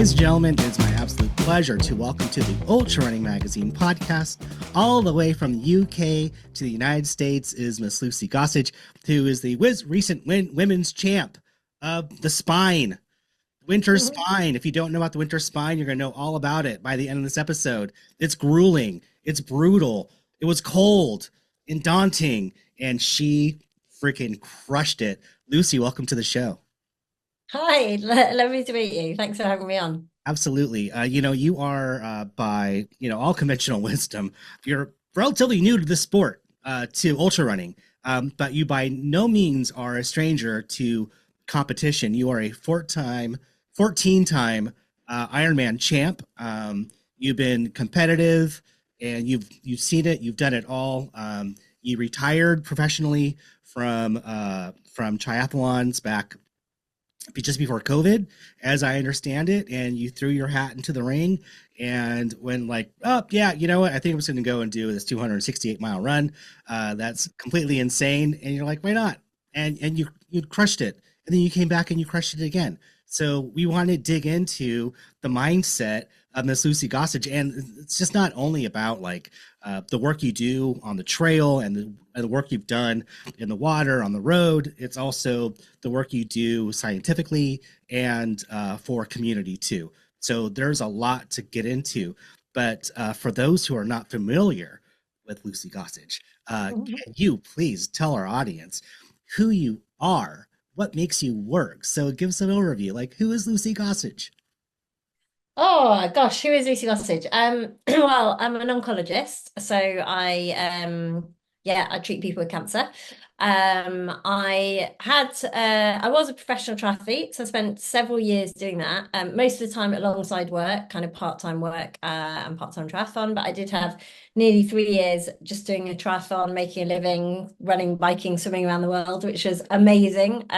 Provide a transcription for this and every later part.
Ladies and gentlemen, it's my absolute pleasure to welcome to the Ultrarunning Magazine podcast, all the way from the UK to the United States, is Miss Lucy Gossage, who is the recent women's champ of the spine, Winter Spine. If you don't know about the Winter Spine, you're going to know all about it by the end of this episode. It's grueling, it's brutal, it was cold and daunting, and she freaking crushed it. Lucy, welcome to the show. Hi, lovely to meet you. Thanks for having me on. Absolutely. You are, by, all conventional wisdom, you're relatively new to the sport, to ultra running, but you by no means are a stranger to competition. You are a 14-time Ironman champ. You've been competitive and you've seen it. You've done it all. You retired professionally from triathlons back just before COVID, as I understand it, and you threw your hat into the ring and when like, oh yeah, you know what? I think I'm just going to go and do this 268-mile run. That's completely insane. And you're like, why not? And you crushed it. And then you came back and you crushed it again. So we want to dig into the mindset of Miss Lucy Gossage, and it's just not only about like the work you do on the trail and the work you've done in the water, on the road. It's also the work you do scientifically and for community too. So there's a lot to get into. But for those who are not familiar with Lucy Gossage, can you please tell our audience who you are? What makes you work? So give us an overview. Like, who is Lucy Gossage? Oh gosh, who is Lucy Gossage? Well, I'm an oncologist, so I treat people with cancer. I was a professional triathlete, so I spent several years doing that. Most of the time alongside work, kind of part-time work, and part-time triathlon. But I did have nearly 3 years just doing a triathlon, making a living, running, biking, swimming around the world, which was amazing.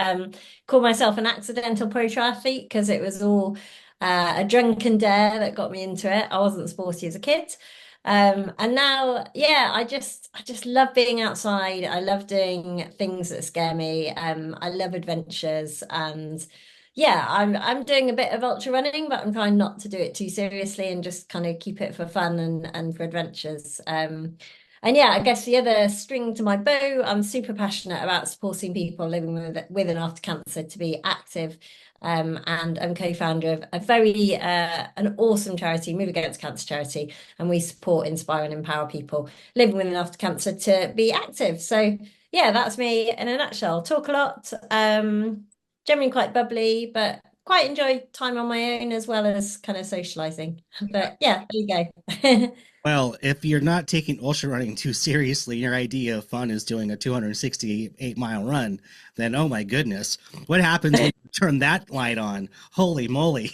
Called myself an accidental pro triathlete because it was all a drunken dare that got me into it. I wasn't sporty as a kid. And now, yeah, I just love being outside. I love doing things that scare me. I love adventures, and yeah, I'm doing a bit of ultra running, but I'm trying not to do it too seriously and just kind of keep it for fun and for adventures. And yeah, I guess the other string to my bow, I'm super passionate about supporting people living with and after cancer to be active. And I'm co-founder of a very an awesome charity, Move Against Cancer charity, and we support, inspire, and empower people living with and after cancer to be active. So yeah, that's me in a nutshell. Talk a lot, generally quite bubbly, but quite enjoy time on my own as well as kind of socializing. But yeah, there you go. Well, if you're not taking ultra running too seriously, your idea of fun is doing a 268-mile run, then oh my goodness, what happens when you turn that light on? Holy moly.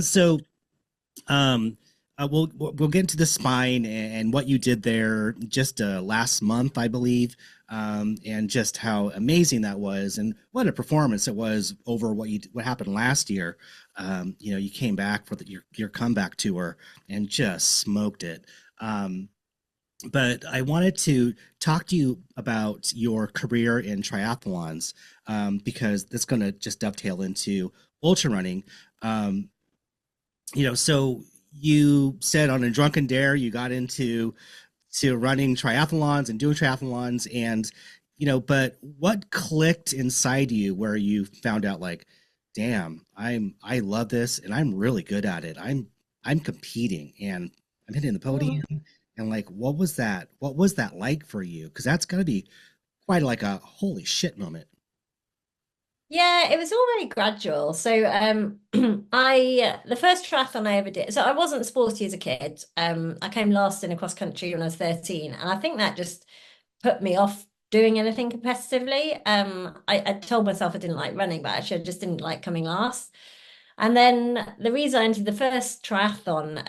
So we'll get into the spine and what you did there just last month, I believe, and just how amazing that was, and what a performance it was over what happened last year. You came back for your comeback tour and just smoked it. But I wanted to talk to you about your career in triathlons, because that's going to just dovetail into ultra running. Um, so you said on a drunken dare you got into running triathlons and doing triathlons, and but what clicked inside you where you found out like, damn, I love this and I'm really good at it. I'm competing and I'm hitting the podium, and like, what was that like for you? Because that's got to be quite like a holy shit moment. Yeah, it was all very gradual. So I the first triathlon I ever did, so I wasn't sporty as a kid. I came last in a cross country when I was 13, and I think that just put me off doing anything competitively. I told myself I didn't like running, but actually I just didn't like coming last. And then the reason I entered the first triathlon,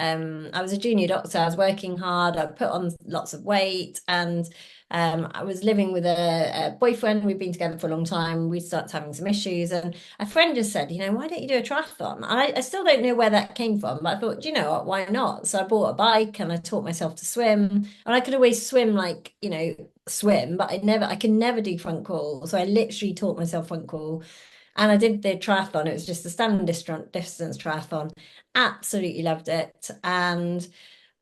I was a junior doctor. I was working hard. I put on lots of weight, and I was living with a boyfriend. We'd been together for a long time. We started having some issues, and a friend just said, why don't you do a triathlon? And I still don't know where that came from, but I thought, you know what, why not? So I bought a bike and I taught myself to swim, and I could always swim like, swim, but I could never do front crawl. So I literally taught myself front crawl. And I did the triathlon. It was just a standard distance triathlon. Absolutely loved it. And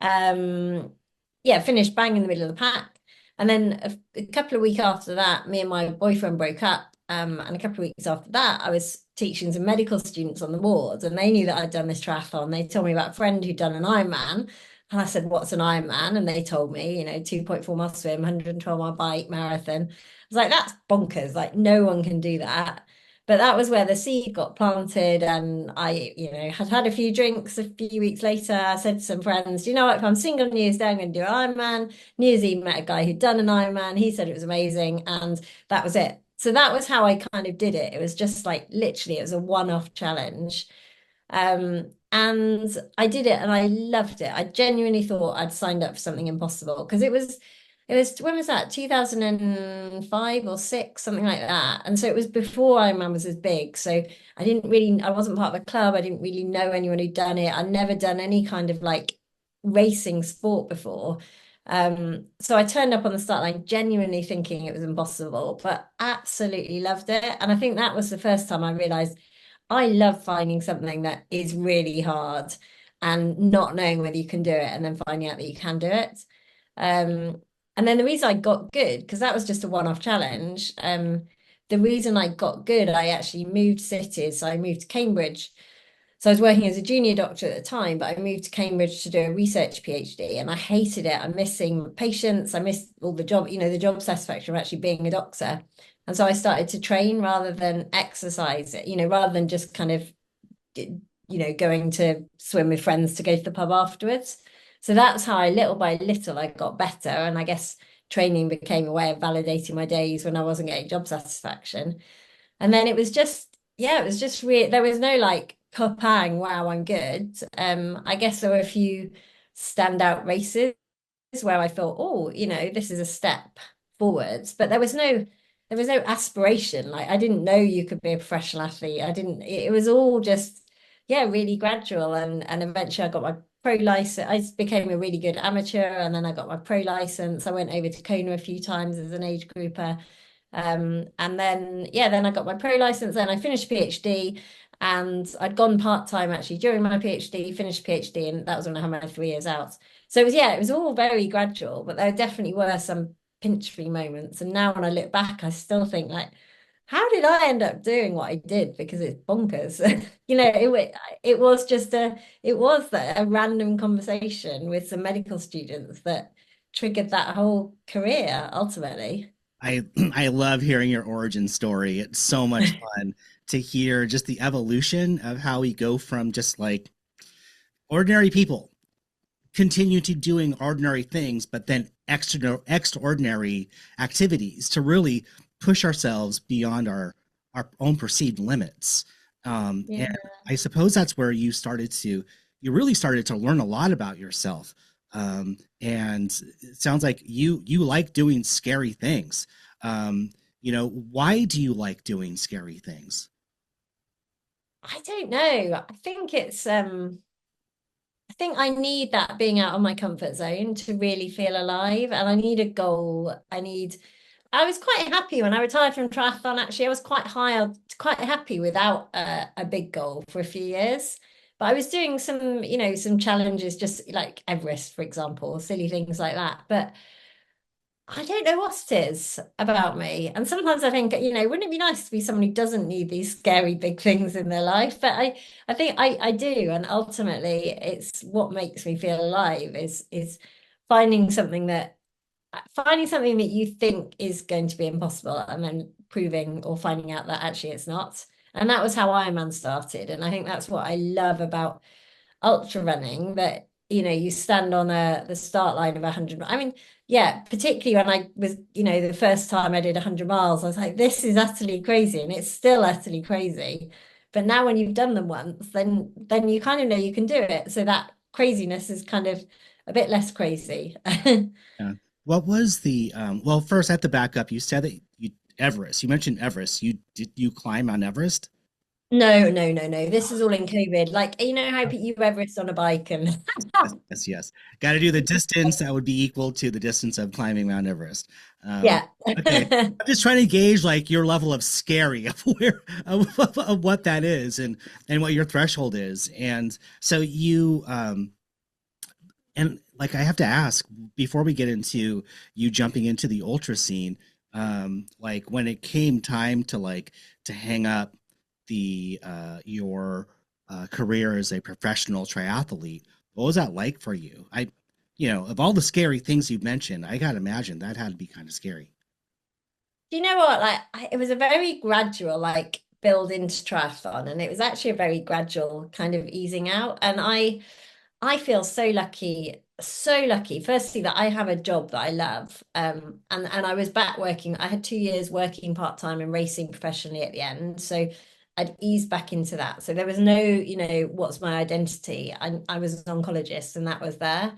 yeah, finished bang in the middle of the pack. And then a couple of weeks after that, me and my boyfriend broke up. And a couple of weeks after that, I was teaching some medical students on the wards, and they knew that I'd done this triathlon. They told me about a friend who'd done an Ironman. And I said, "What's an Ironman?" And they told me, 2.4 mile swim, 112-mile bike, marathon. I was like, that's bonkers. Like, no one can do that. But that was where the seed got planted. And I, had a few drinks a few weeks later. I said to some friends, you know what, if I'm single New Year's Day, I'm going to do Ironman. New Year's Eve, met a guy who'd done an Ironman. He said it was amazing. And that was it. So that was how I kind of did it. It was just like literally, it was a one-off challenge. And I did it and I loved it. I genuinely thought I'd signed up for something impossible because when was that? 2005 or six, something like that. And so it was before Ironman was as big. So I wasn't part of a club. I didn't really know anyone who'd done it. I'd never done any kind of like racing sport before. So I turned up on the start line genuinely thinking it was impossible, but absolutely loved it. And I think that was the first time I realized I love finding something that is really hard and not knowing whether you can do it and then finding out that you can do it. Um, and then the reason I got good, because that was just a one-off challenge, the reason I got good, I actually moved cities. So I moved to Cambridge. So I was working as a junior doctor at the time, but I moved to Cambridge to do a research PhD and I hated it. I'm missing patients. I missed all the job, the job satisfaction of actually being a doctor. And so I started to train rather than exercise, rather than just kind of, going to swim with friends to go to the pub afterwards. So that's how little by little, I got better. And I guess training became a way of validating my days when I wasn't getting job satisfaction. And then it was just, yeah, it was just weird. There was no like pang, wow, I'm good. I guess there were a few standout races where I thought, oh, this is a step forwards, but there was no aspiration. Like I didn't know you could be a professional athlete. I didn't, it was all just, yeah, really gradual. And eventually I got my pro license. I became a really good amateur and then I got my pro license. I went over to Kona a few times as an age grouper. And then I got my pro license, then I finished PhD and I'd gone part-time actually during my PhD, finished PhD, and that was when I had my 3 years out. So it was all very gradual, but there definitely were some pinch me moments. And now when I look back, I still think like, how did I end up doing what I did? Because it's bonkers. It was a random conversation with some medical students that triggered that whole career ultimately. I I love hearing your origin story. It's so much fun to hear just the evolution of how we go from just like ordinary people continue to doing ordinary things, but then extraordinary activities to really push ourselves beyond our own perceived limits. Yeah. And I suppose that's where you really started to learn a lot about yourself. And it sounds like you like doing scary things. Why do you like doing scary things? I don't know. I think I need that being out of my comfort zone to really feel alive. And I need a goal. I was quite happy when I retired from triathlon. Actually, I was quite happy without a big goal for a few years. But I was doing some challenges, just like Everest, for example, silly things like that. But I don't know what it is about me. And sometimes I think, wouldn't it be nice to be someone who doesn't need these scary big things in their life? But I think I do. And ultimately, it's what makes me feel alive is finding something that finding something that you think is going to be impossible and then proving or finding out that actually it's not. And that was how Ironman started. And I think that's what I love about ultra running, that you stand on the start line of 100. I mean, yeah, particularly when I was, the first time I did 100 miles, I was like, this is utterly crazy, and it's still utterly crazy. But now when you've done them once, then you kind of know you can do it. So that craziness is kind of a bit less crazy. Yeah. What was the well, first I have to back up. You said that you mentioned Everest. You climb on Everest? No, no, no, no. This is all in COVID. Like, you know how you Everest on a bike and Yes, yes, yes. Got to do the distance that would be equal to the distance of climbing Mount Everest. Um, yeah. okay, I'm just trying to gauge like your level of scary of where of what that is and what your threshold is. And so you and like I have to ask before we get into you jumping into the ultra scene, like when it came time to like to hang up the your career as a professional triathlete, what was that like for you? Of all the scary things you've mentioned, I gotta imagine that had to be kind of scary. Do you know what? Like, it was a very gradual, like, build into triathlon, and it was actually a very gradual kind of easing out. And I feel so lucky. Firstly, that I have a job that I love. And I was back working. I had 2 years working part-time and racing professionally at the end. So I'd eased back into that. So there was no, what's my identity? I was an oncologist and that was there.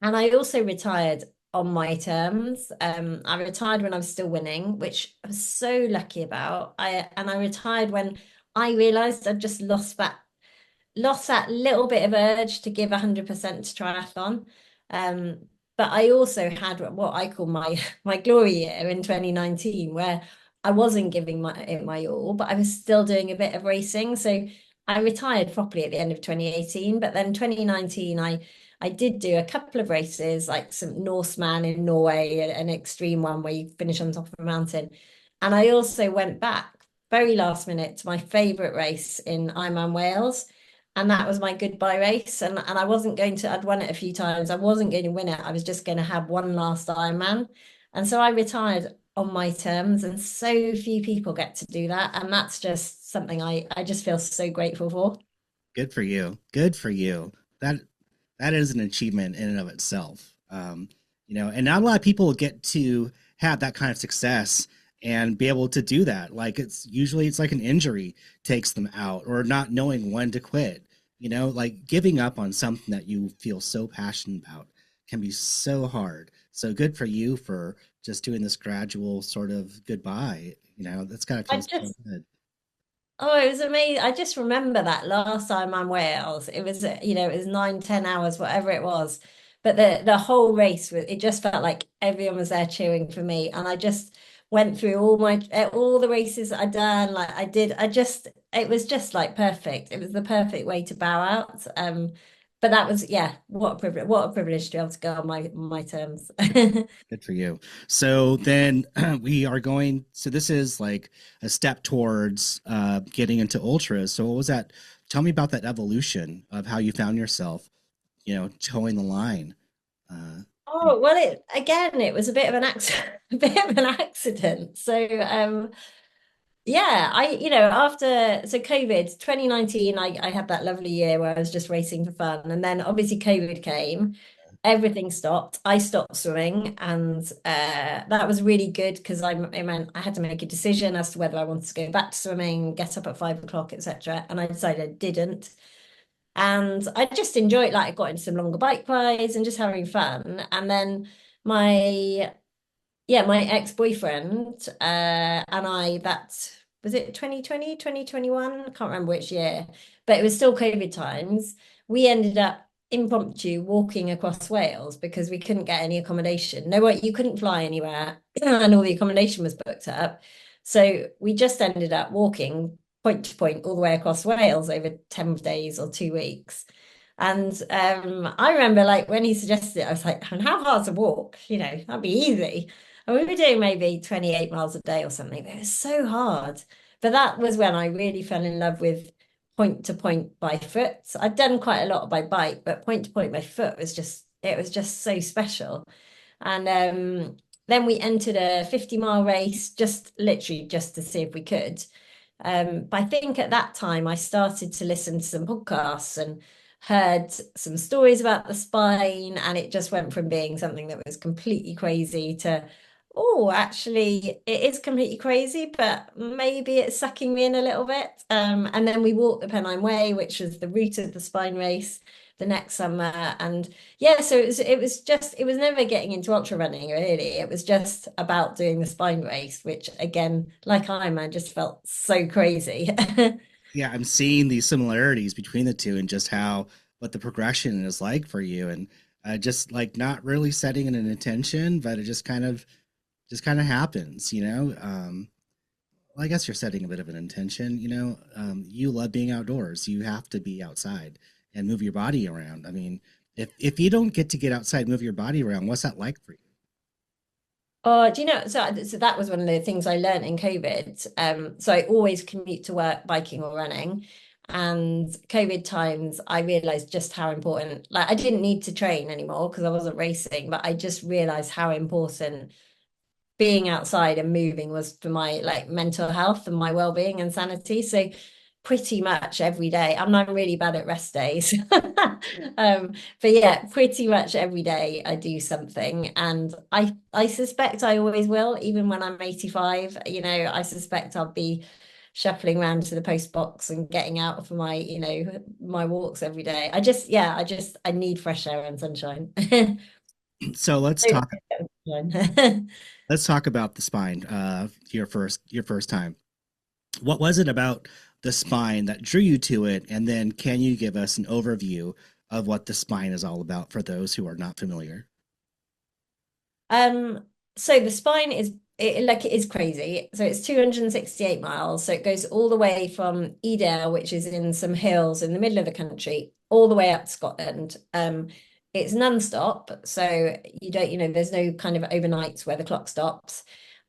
And I also retired on my terms. I retired when I was still winning, which I was so lucky about. I retired when I realized I'd just lost that little bit of urge to give 100% to triathlon. Um, but I also had what I call my my glory year in 2019, where I wasn't giving my all, but I was still doing a bit of racing. So I retired properly at the end of 2018, but then 2019 I did do a couple of races, like some Norseman in Norway, an extreme one where you finish on top of a mountain. And I also went back very last minute to my favorite race in Ironman Wales, and that was my goodbye race. And I wasn't going to, I'd won it a few times. I wasn't going to win it. I was just going to have one last Ironman. And so I retired on my terms. And so few people get to do that. And that's just something I just feel so grateful for. Good for you. Good for you. That is an achievement in and of itself. And not a lot of people get to have that kind of success and be able to do that. Like it's like an injury takes them out or not knowing when to quit. Like giving up on something that you feel so passionate about can be so hard. So good for you for just doing this gradual sort of goodbye. That's gotta I feel so just good. Oh, it was amazing. I just remember that last time I'm Wales. It was, it was 9, 10 hours, whatever it was. But the whole race was, it just felt like everyone was there cheering for me. And I just went through all the races that I'd done. Like it was just like perfect. It was the perfect way to bow out. But that was, yeah, what a privilege to be able to go on my terms. Good for you. So then we are going. So this is like a step towards getting into ultras. So what was that? Tell me about that evolution of how you found yourself, towing the line. Uh, Oh, well, it was a bit of an accident, a bit of an accident. So, yeah, after COVID 2019, I had that lovely year where I was just racing for fun, and then obviously COVID came, everything stopped. I stopped swimming, and that was really good because it meant I had to make a decision as to whether I wanted to go back to swimming, get up at 5 o'clock, etc. And I decided I didn't. And I just enjoyed, like, I got into some longer bike rides and just having fun. And then my my ex-boyfriend and that was it 2020, 2021. I can't remember which year, but it was still COVID times. We ended up impromptu walking across Wales because we couldn't get any accommodation. No, you couldn't fly anywhere, and all the accommodation was booked up. So we just ended up walking point to point all the way across Wales over 10 days or 2 weeks. And I remember, like, when he suggested it, I was like, and how hard to walk? That'd be easy. And we were doing maybe 28 miles a day or something. It was so hard. But that was when I really fell in love with point to point by foot. I'd done quite a lot by bike, but point to point by foot it was just so special. And then we entered a 50-mile race, just literally just to see if we could. But I think at that time I started to listen to some podcasts and heard some stories about the spine, and it just went from being something that was completely crazy to, oh, actually, it is completely crazy, but maybe it's sucking me in a little bit. And then we walked the Pennine Way, which was the route of the spine race the next summer. And yeah, so it was never getting into ultra running, really. It was just about doing the spine race, which again, like Ironman, just felt so crazy. Yeah, I'm seeing these similarities between the two and just how what the progression is like for you, and just like not really setting an intention, but it just kind of happens, you know. Well, I guess you're setting a bit of an intention, you know. You love being outdoors. You have to be outside and move your body around. I mean, if you don't get to get outside, move your body around, what's that like for you? Oh, do you know? So that was one of the things I learned in COVID. So I always commute to work biking or running. And COVID times, I realized just how important, like I didn't need to train anymore because I wasn't racing, but I just realized how important being outside and moving was for my like mental health and my well-being and sanity. So pretty much every day. I'm not really bad at rest days. But yeah, pretty much every day I do something. And I suspect I always will, even when I'm 85, you know, I suspect I'll be shuffling around to the post box and getting out for my, you know, my walks every day. I need fresh air and sunshine. So let's talk about the spine. Your first time. What was it about the spine that drew you to it? And then can you give us an overview of what the spine is all about for those who are not familiar? Um, so the spine is like it is crazy. So it's 268 miles. So it goes all the way from Edale, which is in some hills in the middle of the country, all the way up to Scotland. It's non-stop, so you don't, you know, there's no kind of overnights where the clock stops.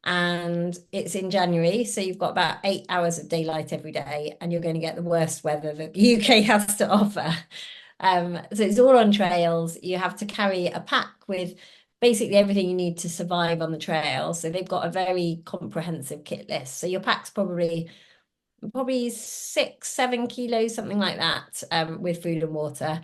And it's in January, so you've got about 8 hours of daylight every day, and you're going to get the worst weather that the UK has to offer. So it's all on trails. You have to carry a pack with basically everything you need to survive on the trail. So they've got a very comprehensive kit list. So your pack's probably 6, 7 kilos, something like that, with food and water.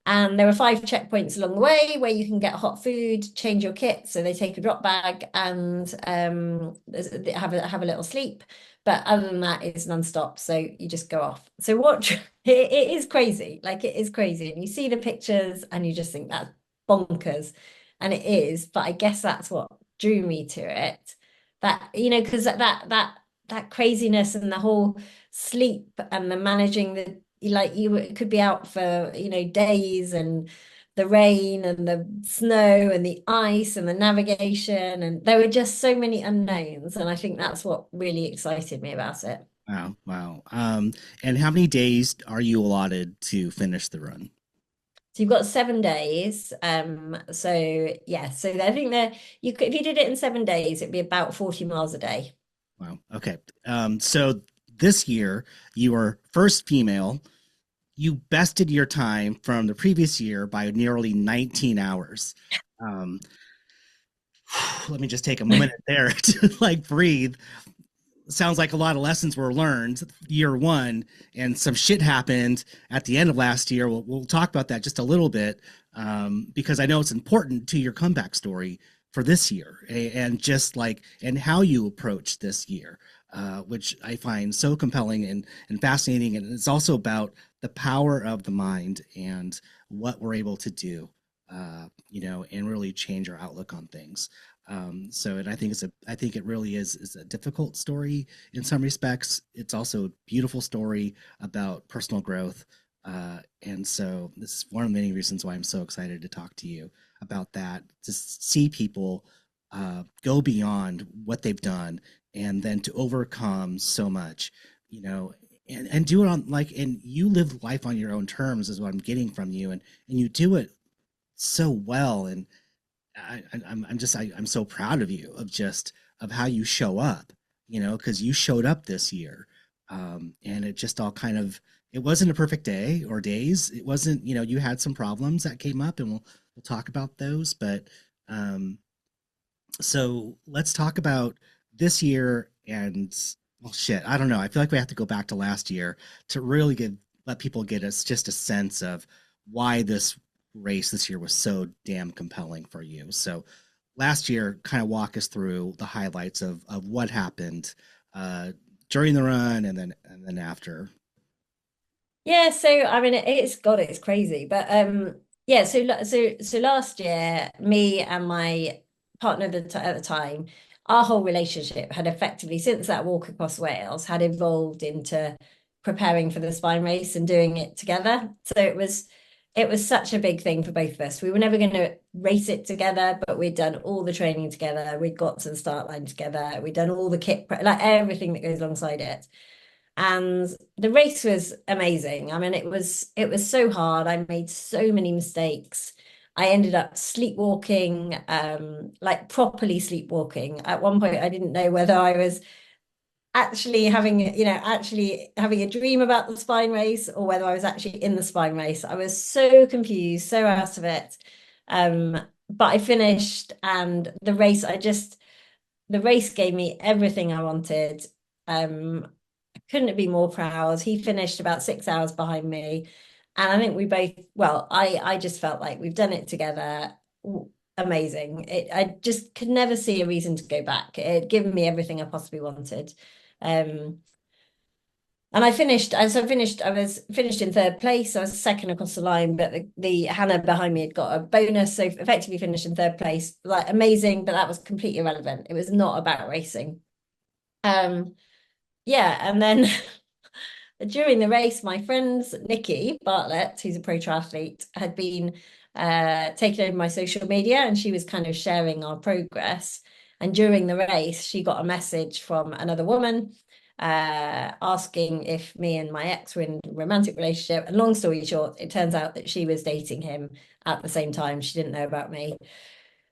And there are 5 checkpoints along the way where you can get hot food, change your kit. So they take a drop bag and they have a little sleep. But other than that, it's non-stop. So you just go off. So what it is crazy. Like it is crazy. And you see the pictures and you just think that's bonkers. And it is, but I guess that's what drew me to it. That, you know, because that craziness and the whole sleep and the managing the like you could be out for, you know, days and the rain and the snow and the ice and the navigation. And there were just so many unknowns. And I think that's what really excited me about it. Wow, wow. And how many days are you allotted to finish the run? So you've got 7 days. So yeah, so I think that you could, if you did it in 7 days, it'd be about 40 miles a day. Wow. Okay. So this year you were first female. You bested your time from the previous year by nearly 19 hours. Um, let me just take a minute there to like breathe. Sounds like a lot of lessons were learned year one, and some shit happened at the end of last year. We'll talk about that just a little bit, because I know it's important to your comeback story for this year, and just like and how you approach this year, which I find so compelling and fascinating. And it's also about the power of the mind and what we're able to do, you know, and really change our outlook on things. So, and I think it really is a difficult story in some respects. It's also a beautiful story about personal growth. And so this is one of the many reasons why I'm so excited to talk to you about that, to see people go beyond what they've done and then to overcome so much, you know, and do it on like, and you live life on your own terms is what I'm getting from you. And you do it so well. And I'm so proud of you of just of how you show up, you know, because you showed up this year, and it just all kind of it wasn't a perfect day or days. It wasn't, you know, you had some problems that came up, and we'll talk about those. But um, so let's talk about this year and well, shit, I don't know. I feel like we have to go back to last year to really get let people get us just a sense of why this race this year was so damn compelling for you. So last year, kind of walk us through the highlights of what happened uh, during the run and then after. Yeah, so I mean it's God, it's crazy. But yeah, so last year, me and my partner at the time, our whole relationship had effectively, since that walk across Wales, had evolved into preparing for the spine race and doing it together. So it was such a big thing for both of us. We were never going to race it together, but we'd done all the training together. We'd got to the start line together. We'd done all the kit, like everything that goes alongside it. And the race was amazing. I mean, it was so hard. I made so many mistakes. I ended up sleepwalking, like properly sleepwalking. At one point, I didn't know whether I was actually having a dream about the spine race or whether I was actually in the spine race. I was so confused, so out of it. But I finished, and the race gave me everything I wanted. I couldn't be more proud. He finished about 6 hours behind me. And I think we both, well, I just felt like we've done it together. Amazing. I just could never see a reason to go back. It had given me everything I possibly wanted. Um, and I was finished in third place. I was second across the line, but the Hannah behind me had got a bonus. So effectively finished in third place. Like amazing, but that was completely irrelevant. It was not about racing. Yeah, and then during the race, my friend Nikki Bartlett, who's a pro triathlete, had been taking over my social media, and she was kind of sharing our progress. And during the race, she got a message from another woman asking if me and my ex were in a romantic relationship. And long story short, it turns out that she was dating him at the same time. She didn't know about me.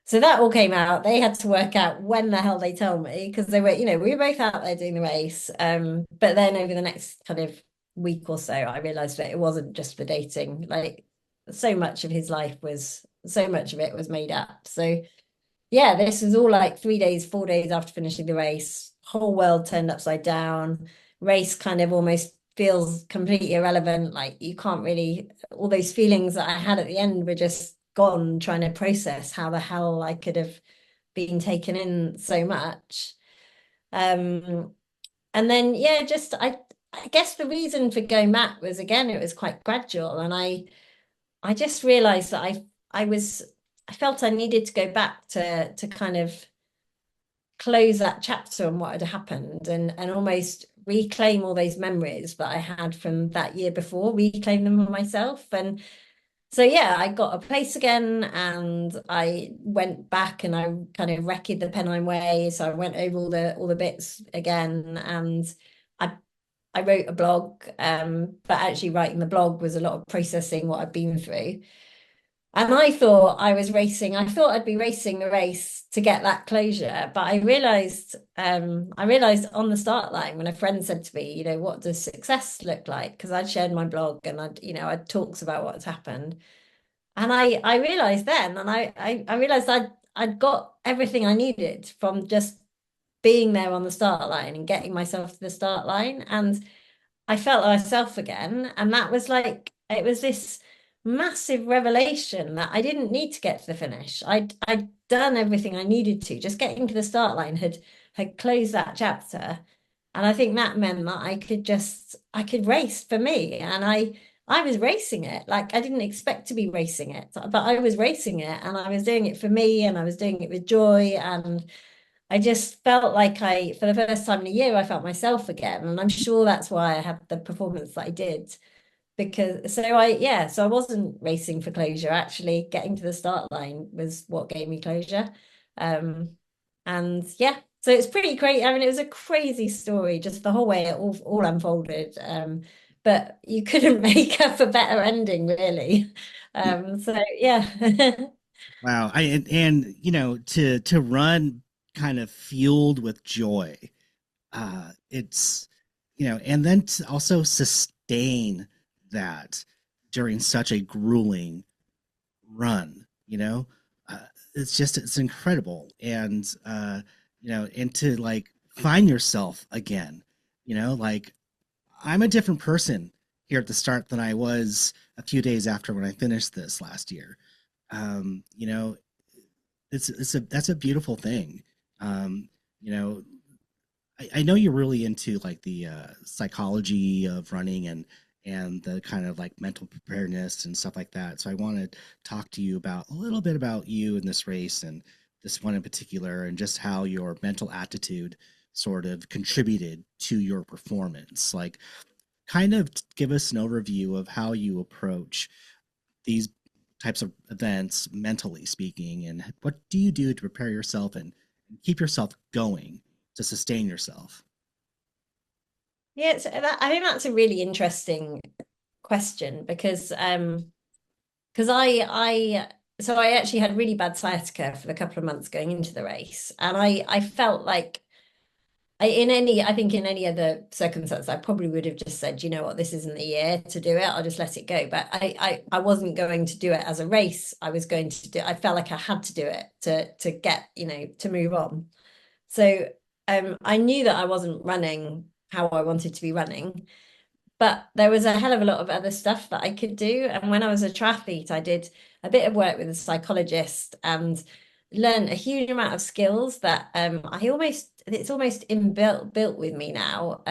So that all came out. They had to work out when the hell they tell me, because they were, we were both out there doing the race. But then over the next kind of week or so, I realized that it wasn't just for dating. Like so much of his life so much of it was made up. So yeah, this was all like 3 days, 4 days after finishing the race. Whole world turned upside down. Race kind of almost feels completely irrelevant. Like you can't really, all those feelings that I had at the end were just gone, trying to process how the hell I could have been taken in so much. And then yeah, just I guess the reason for going back was, again, it was quite gradual, and I just realized that I felt I needed to go back to kind of close that chapter on what had happened, and almost reclaim all those memories that I had from that year before, reclaim them for myself. And so yeah, I got a place again, and I went back and I kind of recce the Pennine Way. So I went over all the bits again, and I I wrote a blog, but actually writing the blog was a lot of processing what I've been through. And I thought I'd be racing the race to get that closure. But I realized on the start line when a friend said to me, what does success look like? Because I'd shared my blog and I'd talks about what's happened. And I realized then, and I realized I'd got everything I needed from just being there on the start line and getting myself to the start line. And I felt myself again. And that was like, it was this massive revelation that I didn't need to get to the finish. I'd done everything I needed to. Just getting to the start line had closed that chapter. And I think that meant that I could race for me. And I was racing it. Like I didn't expect to be racing it, but I was racing it, and I was doing it for me, and I was doing it with joy. And I just felt like for the first time in a year, I felt myself again. And I'm sure that's why I had the performance that I did. So I wasn't racing for closure. Actually, getting to the start line was what gave me closure. And yeah, so it's pretty crazy. I mean, it was a crazy story, just the whole way it all unfolded. But you couldn't make up a better ending, really. So yeah. Wow. And to run kind of fueled with joy. It's and then to also sustain that during such a grueling run, it's incredible. And and to like find yourself again, like I'm a different person here at the start than I was a few days after when I finished this last year. um you know that's a beautiful thing. um you know I know you're really into like the psychology of running and the kind of like mental preparedness and stuff like that. So I want to talk to you about a little bit about you in this race and this one in particular, and just how your mental attitude sort of contributed to your performance. Like, kind of give us an overview of how you approach these types of events, mentally speaking, and what do you do to prepare yourself and keep yourself going to sustain yourself? Yeah, I think that's a really interesting question because I actually had really bad sciatica for a couple of months going into the race, and I felt like I think in any other circumstance, I probably would have just said, you know what, this isn't the year to do it. I'll just let it go. But I wasn't going to do it as a race. I was going to do. I felt like I had to do it to get, to move on. So I knew that I wasn't running how I wanted to be running, but there was a hell of a lot of other stuff that I could do. And when I was a triathlete, I did a bit of work with a psychologist and learned a huge amount of skills that it's almost inbuilt built with me now,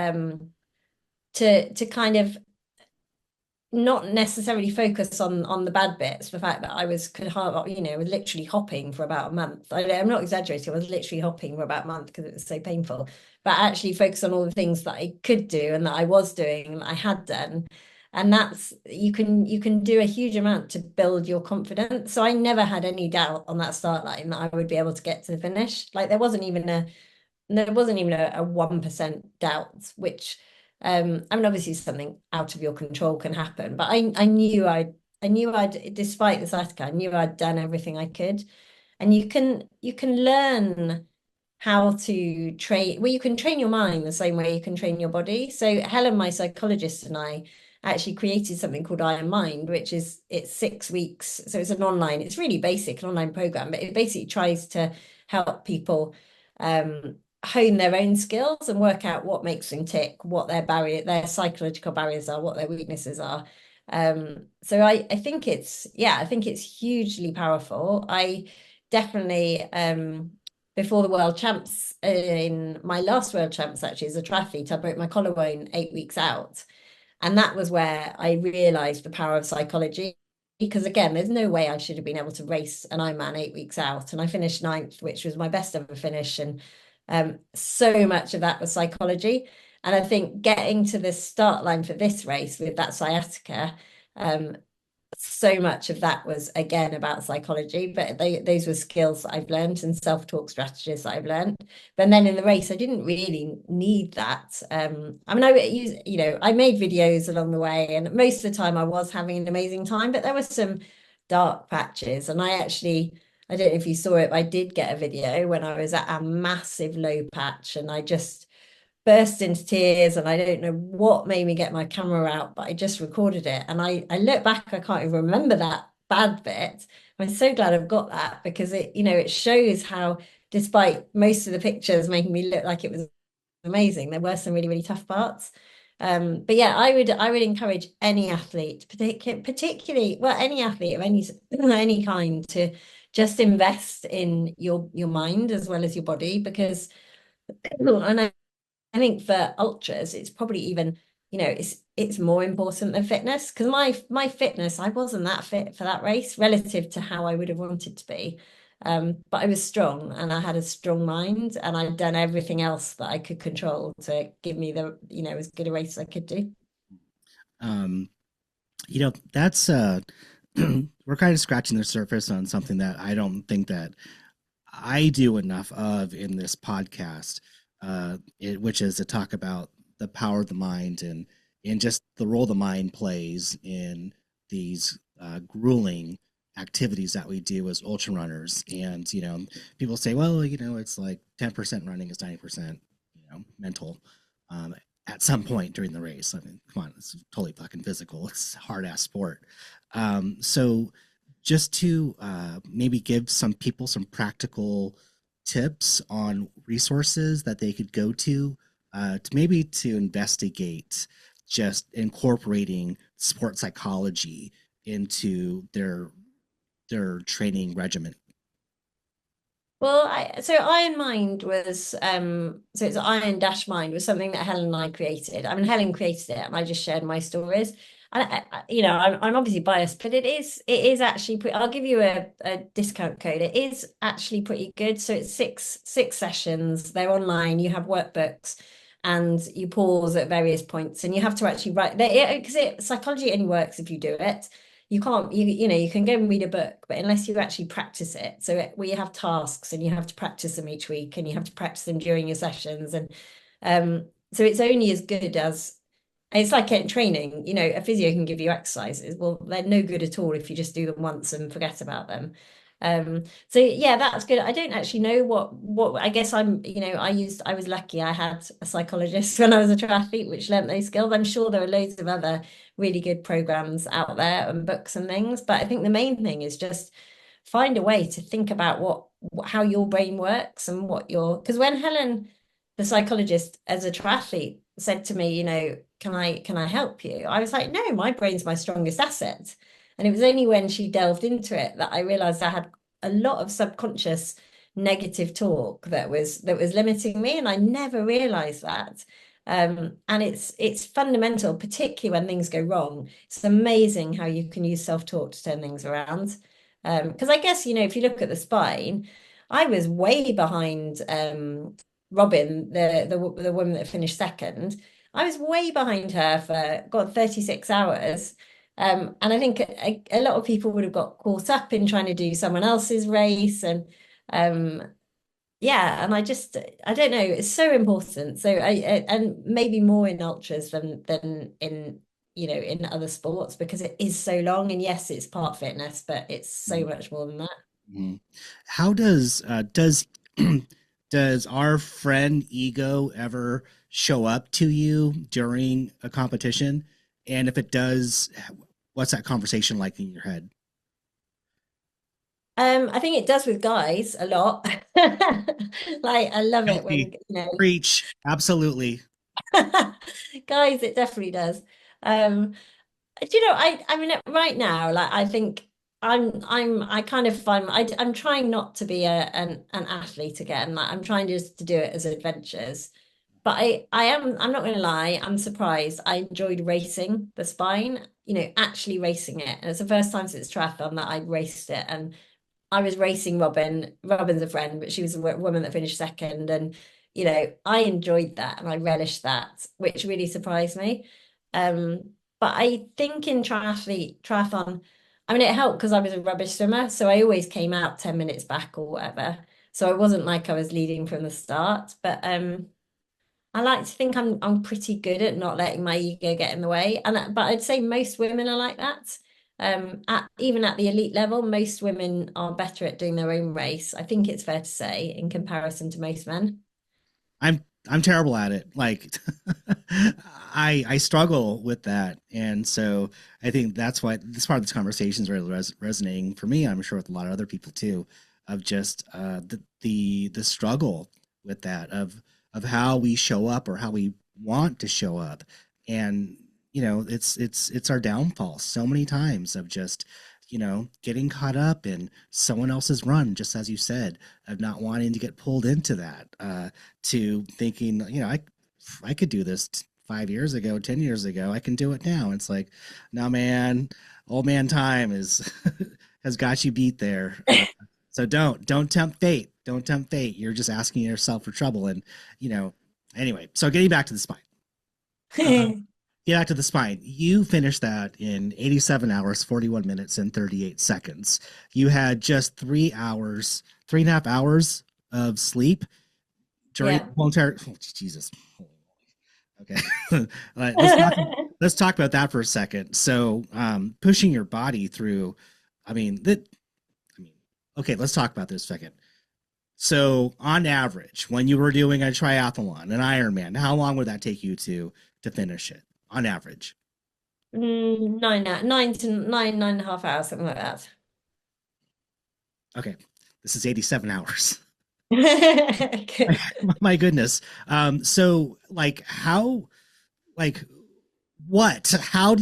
to kind of not necessarily focus on the bad bits. The fact that I was was literally hopping for about a month. I'm not exaggerating. I was literally hopping for about a month because it was so painful. But actually focus on all the things that I could do and that I was doing and that I had done. And that's you can do a huge amount to build your confidence. So I never had any doubt on that start line that I would be able to get to the finish. Like there wasn't even a 1% doubt, which I mean obviously something out of your control can happen, but I knew I'd despite the sciatica, I knew I'd done everything I could. And you can learn how to train, well, you can train your mind the same way you can train your body. So Helen, my psychologist, and I actually created something called Iron Mind, which is it's 6 weeks. So it's really basic, an online program, but it basically tries to help people hone their own skills and work out what makes them tick, what their psychological barriers are, what their weaknesses are. So I think it's hugely powerful. I definitely before the world champs, in my last world champs actually as a triathlete, I broke my collarbone 8 weeks out. And that was where I realized the power of psychology. Because again, there's no way I should have been able to race an Ironman 8 weeks out. And I finished ninth, which was my best ever finish. And so much of that was psychology. And I think getting to the start line for this race with that sciatica, um, so much of that was again about psychology, but those were skills that I've learned and self-talk strategies that I've learned. But then in the race, I didn't really need that. I mean, I made videos along the way, and most of the time I was having an amazing time, but there were some dark patches. And I don't know if you saw it, but I did get a video when I was at a massive low patch, and I just burst into tears, and I don't know what made me get my camera out, but I just recorded it. And I look back, I can't even remember that bad bit. I'm so glad I've got that because it shows how, despite most of the pictures making me look like it was amazing, there were some really, really tough parts. But yeah, I would encourage any athlete, particularly, well, any athlete of any kind, to just invest in your mind as well as your body, because and I think for ultras, it's probably even, it's more important than fitness, because my fitness, I wasn't that fit for that race relative to how I would have wanted to be. But I was strong and I had a strong mind, and I'd done everything else that I could control to give me as good a race as I could do. Um, that's we're kind of scratching the surface on something that I don't think that I do enough of in this podcast, which is to talk about the power of the mind and just the role the mind plays in these grueling activities that we do as ultra runners. And people say, well, it's like 10% running is 90%, mental. Um, at some point during the race. I mean, come on, it's totally fucking physical. It's a hard ass sport. So just to maybe give some people some practical tips on resources that they could go to investigate just incorporating sport psychology into their training regimen. Well, Iron Mind was so it's Iron Dash Mind was something that Helen and I created. I mean, Helen created it, and I just shared my stories. And I'm obviously biased, but it is actually pretty, I'll give you a discount code. It is actually pretty good. So it's six sessions. They're online. You have workbooks, and you pause at various points, and you have to actually write because psychology only works if you do it. You can't, you can go and read a book, but unless you actually practice it. So we have tasks, and you have to practice them each week, and you have to practice them during your sessions. And so it's only as good as, it's like in training, a physio can give you exercises. Well, they're no good at all if you just do them once and forget about them. So yeah, that's good. I don't actually know what I guess I was lucky. I had a psychologist when I was a triathlete, which learnt those skills. I'm sure there are loads of other really good programs out there and books and things, but I think the main thing is just find a way to think about how your brain works and because when Helen, the psychologist, as a triathlete, said to me, can I help you? I was like, no, my brain's my strongest asset. And it was only when she delved into it that I realized I had a lot of subconscious negative talk that was limiting me, and I never realized that. And it's fundamental, particularly when things go wrong. It's amazing how you can use self-talk to turn things around. Because I guess, if you look at the spine, I was way behind Robin, the woman that finished second. I was way behind her for, God, 36 hours. And I think a lot of people would have got caught up in trying to do someone else's race. And yeah, and I don't know, it's so important. So and maybe more in ultras than in other sports, because it is so long. And yes, it's part fitness, but it's so much more than that. Mhm. How does does our friend ego ever show up to you during a competition? And if it does, what's that conversation like in your head? I think it does with guys a lot. Like I love it when, Guilty. Preach. Absolutely. guys, it definitely does. Um, do you know, I mean, right now, like I think I kind of find I'm trying not to be an athlete again. Like I'm trying just to do it as adventures. But I'm not going to lie, I'm surprised. I enjoyed racing the spine, actually racing it. And it's the first time since triathlon that I raced it. And I was racing Robin. Robin's a friend, but she was a woman that finished second. And, I enjoyed that and I relished that, which really surprised me. But I think in triathlon, I mean, it helped because I was a rubbish swimmer. So I always came out 10 minutes back or whatever. So it wasn't like I was leading from the start. But I like to think I'm pretty good at not letting my ego get in the way. But I'd say most women are like that. Even at the elite level, most women are better at doing their own race. I think it's fair to say in comparison to most men. I'm terrible at it. Like I struggle with that, and so I think that's why this part of this conversation is really resonating for me. I'm sure with a lot of other people too, of just the struggle with that of how we show up or how we want to show up, and it's our downfall so many times of just getting caught up in someone else's run, just as you said, of not wanting to get pulled into that, to thinking, I could do this 5 years ago, 10 years ago, I can do it now. It's like, no, man, old man time is has got you beat there. So don't tempt fate. Don't tempt fate. You're just asking yourself for trouble. And, anyway, so getting back to the spine. Get back to the spine. You finished that in 87 hours, 41 minutes, and 38 seconds. You had just 3 hours, 3.5 hours of sleep during Yeah. the whole entire. Oh, Jesus. Okay. All right, let's talk about that for a second. So, pushing your body through. I mean that. I mean, okay. Let's talk about this a second. So, on average, when you were doing a triathlon, an Ironman, how long would that take you to finish it on average? Nine and a half hours, something like that. Okay, this is 87 hours. Good. My goodness. So like how do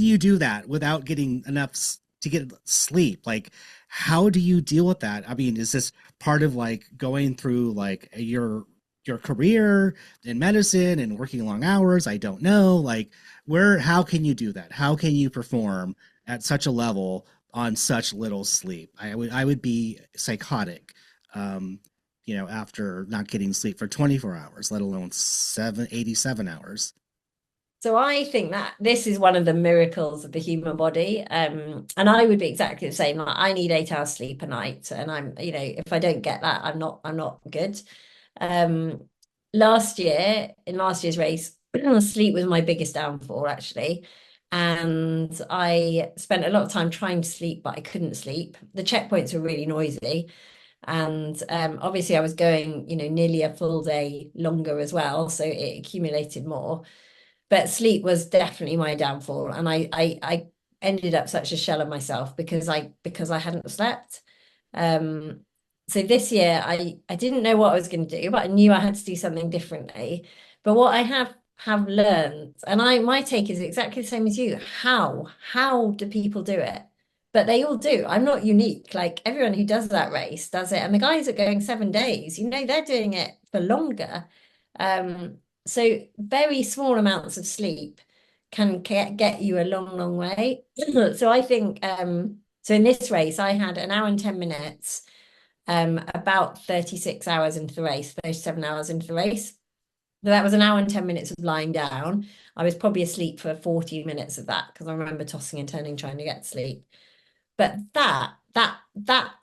you do that without getting enough to get sleep? Like, how do you deal with that? I mean, is this part of like going through like your career in medicine and working long hours? I don't know. Like, how can you do that? How can you perform at such a level on such little sleep? I would be psychotic. Um, after not getting sleep for 24 hours, let alone 87 hours. So I think that this is one of the miracles of the human body. And I would be exactly the same. Like I need 8 hours sleep a night. And if I don't get that, I'm not good. Um, in last year's race, sleep was my biggest downfall, actually. And I spent a lot of time trying to sleep, but I couldn't sleep. The checkpoints were really noisy. And obviously I was going, nearly a full day longer as well. So it accumulated more. But sleep was definitely my downfall, and I ended up such a shell of myself because I hadn't slept. Um, so this year I didn't know what I was going to do, but I knew I had to do something differently. But what I have learned, and my take is exactly the same as you. How do people do it? But they all do. I'm not unique. Like everyone who does that race does it, and the guys are going 7 days. They're doing it for longer. Um, so very small amounts of sleep can get you a long, long way. So I think so in this race, I had an hour and 10 minutes, about 36 hours into the race, 37 hours into the race. So that was an hour and 10 minutes of lying down. I was probably asleep for 40 minutes of that because I remember tossing and turning trying to get sleep. But that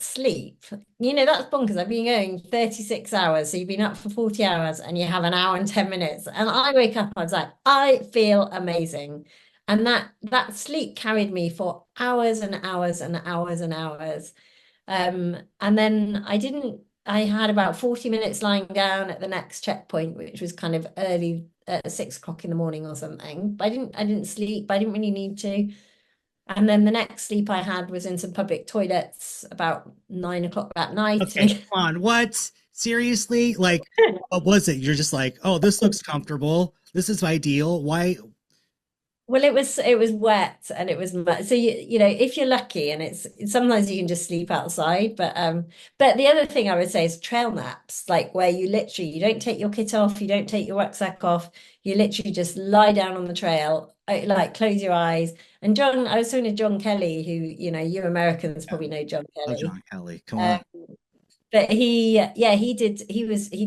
sleep, that's bonkers. I've been going 36 hours. So you've been up for 40 hours and you have an hour and 10 minutes. And I wake up, I was like, I feel amazing. And that sleep carried me for hours and hours and hours and hours. And then I had about 40 minutes lying down at the next checkpoint, which was kind of early at 6 o'clock in the morning or something. But I didn't sleep. I didn't really need to. And then the next sleep I had was in some public toilets about 9 o'clock that night. Okay, come on. What? Seriously? Like, what was it? You're just like, oh, this looks comfortable. This is ideal. Why? Well, it was wet and it was so if you're lucky and it's sometimes you can just sleep outside, but the other thing I would say is trail naps, like where you don't take your kit off, you don't take your rucksack off, you literally just lie down on the trail, like close your eyes. And I was talking to John Kelly, who you Americans Yeah, probably know John love Kelly. John Kelly. Come Um, on. But he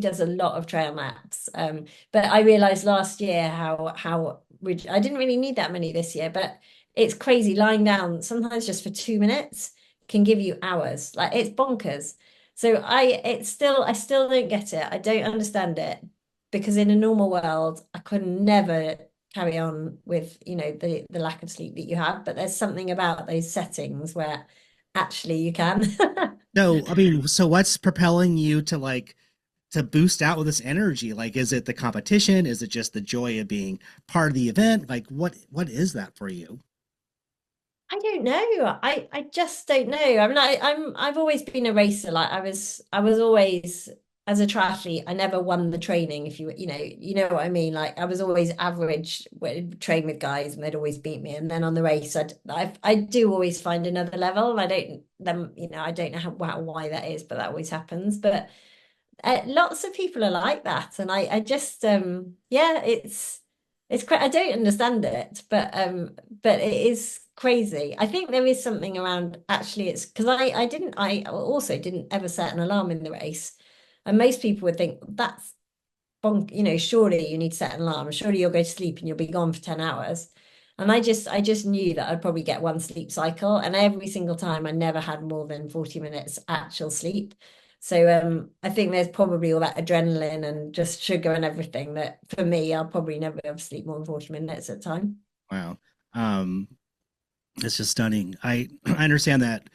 does a lot of trail maps. But I realized last year I didn't really need that many this year, but it's crazy lying down sometimes just for 2 minutes can give you hours. Like it's bonkers. So I still don't get it. I don't understand it because in a normal world, I could never carry on with, the lack of sleep that you have. But there's something about those settings where actually you can. So, I mean, so what's propelling you to boost out with this energy? Like, is it the competition? Is it just the joy of being part of the event? Like, what is that for you? I don't know. I just don't know. I mean, I've always been a racer. Like I was always as a triathlete. I never won the training. If you know what I mean. Like I was always average. Would train with guys, and they'd always beat me. And then on the race, I do always find another level. And I don't know why that is, but that always happens. But lots of people are like that, and I just yeah, it's I don't understand it, but it is crazy. I think there is something around actually it's because I also didn't ever set an alarm in the race, and most people would think that's bonk, surely you need to set an alarm, surely you'll go to sleep and you'll be gone for 10 hours. And I just knew that I'd probably get one sleep cycle, and every single time I never had more than 40 minutes actual sleep. So I think there's probably all that adrenaline and just sugar and everything that for me, I'll probably never be able to sleep more than 40 minutes at a time. Wow. Um, it's just stunning. I understand that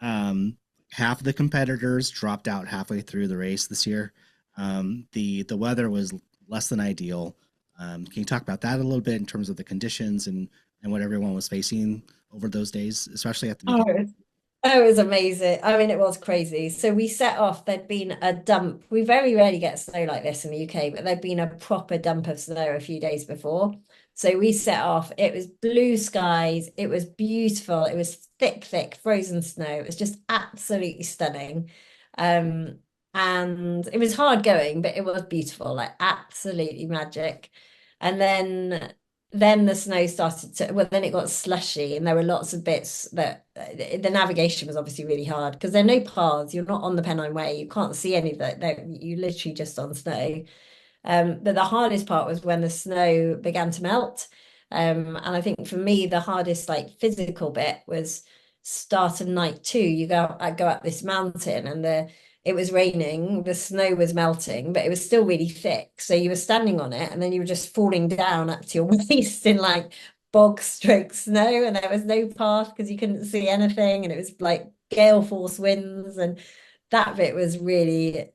half of the competitors dropped out halfway through the race this year. The weather was less than ideal. Can you talk about that a little bit in terms of the conditions and what everyone was facing over those days, especially at the Oh, beginning? it was amazing. I mean, it was crazy. So we set off, there'd been a dump. We very rarely get snow like this in the UK, but there'd been a proper dump of snow a few days before. So we set off. It was blue skies. It was beautiful. It was thick, thick frozen snow. It was just absolutely stunning. Um, and it was hard going, but it was beautiful, like absolutely magic. And then then the snow started to, well, then it got slushy, and there were lots of bits that the navigation was obviously really hard because there are no paths. You're not on the Pennine Way. You can't see any of that. You literally just on snow. But the hardest part was when the snow began to melt. And I think for me, the hardest like physical bit was start of night two. I go up this mountain and it was raining, the snow was melting, but it was still really thick. So you were standing on it and then you were just falling down up to your waist in like bog stroke snow, and there was no path because you couldn't see anything, and it was like gale force winds, and that bit was really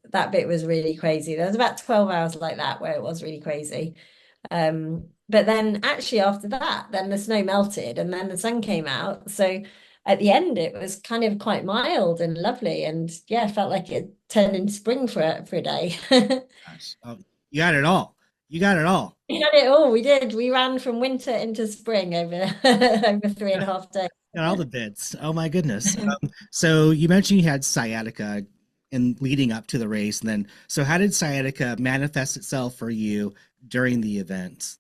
crazy. There was about 12 hours like that where it was really crazy. But then actually after that, then the snow melted and then the sun came out. So at the end it was kind of quite mild and lovely, and yeah, felt like it turned into spring for a day. Gosh. Oh, you got it all. You got it all. We had it all. We did. We ran from winter into spring over over 3.5 days. Got all the bits. Oh my goodness. So you mentioned you had sciatica in leading up to the race, and then so how did sciatica manifest itself for you during the event?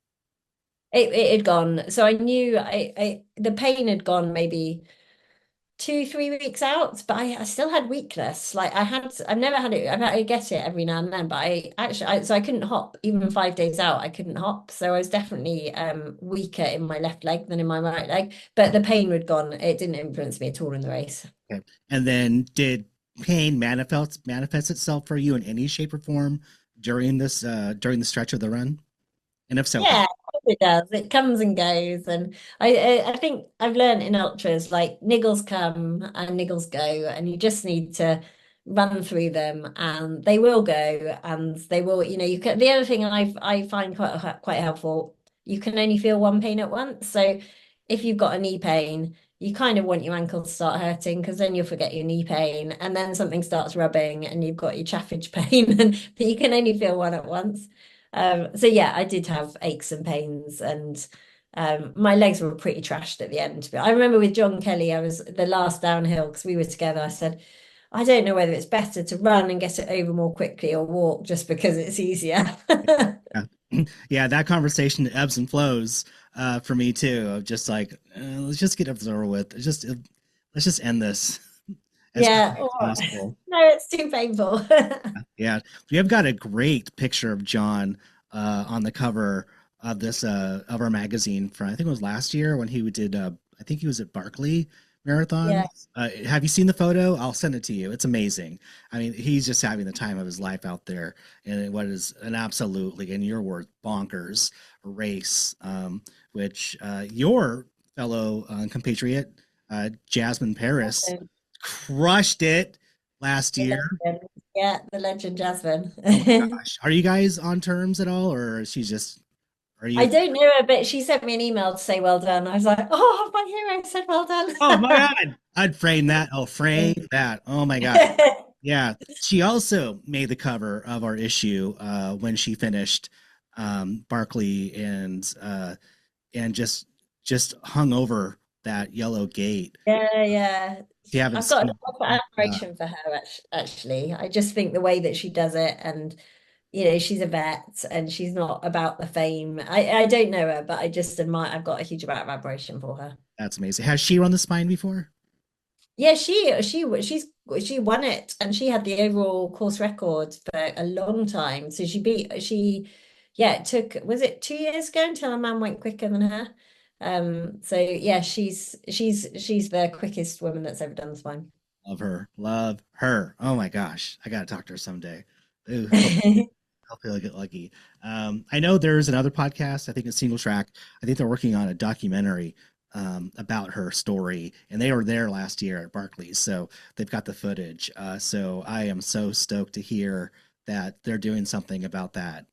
It had gone. So I knew the pain had gone maybe 2, 3 weeks out, but I still had weakness. Like I've never had it. I get it every now and then, but so I couldn't hop even 5 days out. I couldn't hop, so I was definitely weaker in my left leg than in my right leg. But the pain had gone. It didn't influence me at all in the race. Okay. And then did pain manifest itself for you in any shape or form during the stretch of the run? And if so, how? Yeah, it does. It comes and goes, and I think I've learned in ultras like niggles come and niggles go, and you just need to run through them, and they will go, and they will. You can. The other thing I find quite helpful, you can only feel one pain at once. So if you've got a knee pain, you kind of want your ankle to start hurting because then you'll forget your knee pain, and then something starts rubbing, and you've got your chaffage pain, and but you can only feel one at once. So yeah, I did have aches and pains, and my legs were pretty trashed at the end. But I remember with John Kelly, I was the last downhill because we were together. I said, I don't know whether it's better to run and get it over more quickly or walk just because it's easier. Yeah. Yeah, that conversation ebbs and flows for me too. Of just like, let's just get it over with. Let's just end this as Yeah. quickly as Oh, possible. no, it's too painful. Yeah, we have got a great picture of John on the cover of this of our magazine from I think it was last year when he did I think he was at Barkley Marathon. Yeah. Have you seen the photo? I'll send it to you. It's amazing. I mean, he's just having the time of his life out there in what is an absolutely, in your words, bonkers race, which your fellow compatriot Jasmine Paris crushed it last The year. legend. Yeah, the legend Jasmine. Oh my gosh. Are you guys on terms at all, or is she just, are I you? don't know her, but she sent me an email to say well done. I was like, oh, my hero said well Oh my done. God. I'd frame that. Oh, frame that. Oh my God. Yeah. She also made the cover of our issue when she finished Barkley and just hung over that yellow gate. Yeah, yeah. If you haven't I've got a seen lot of it, admiration for her, actually. I just think the way that she does it, and she's a vet and she's not about the fame. I don't know her, but I just admire, I've got a huge amount of admiration for her. that's amazing. Has she run the spine before? Yeah, she won it, and she had the overall course record for a long time. So yeah, it took, was it 2 years ago until a man went quicker than her? So yeah, she's the quickest woman that's ever done the spine. Love her. Love her. Oh my gosh. I gotta talk to her someday. Ooh, hopefully I'll get lucky. I know there's another podcast. I think it's Single Track. I think they're working on a documentary about her story, and they were there last year at Barclays, so they've got the footage. So I am so stoked to hear that they're doing something about that.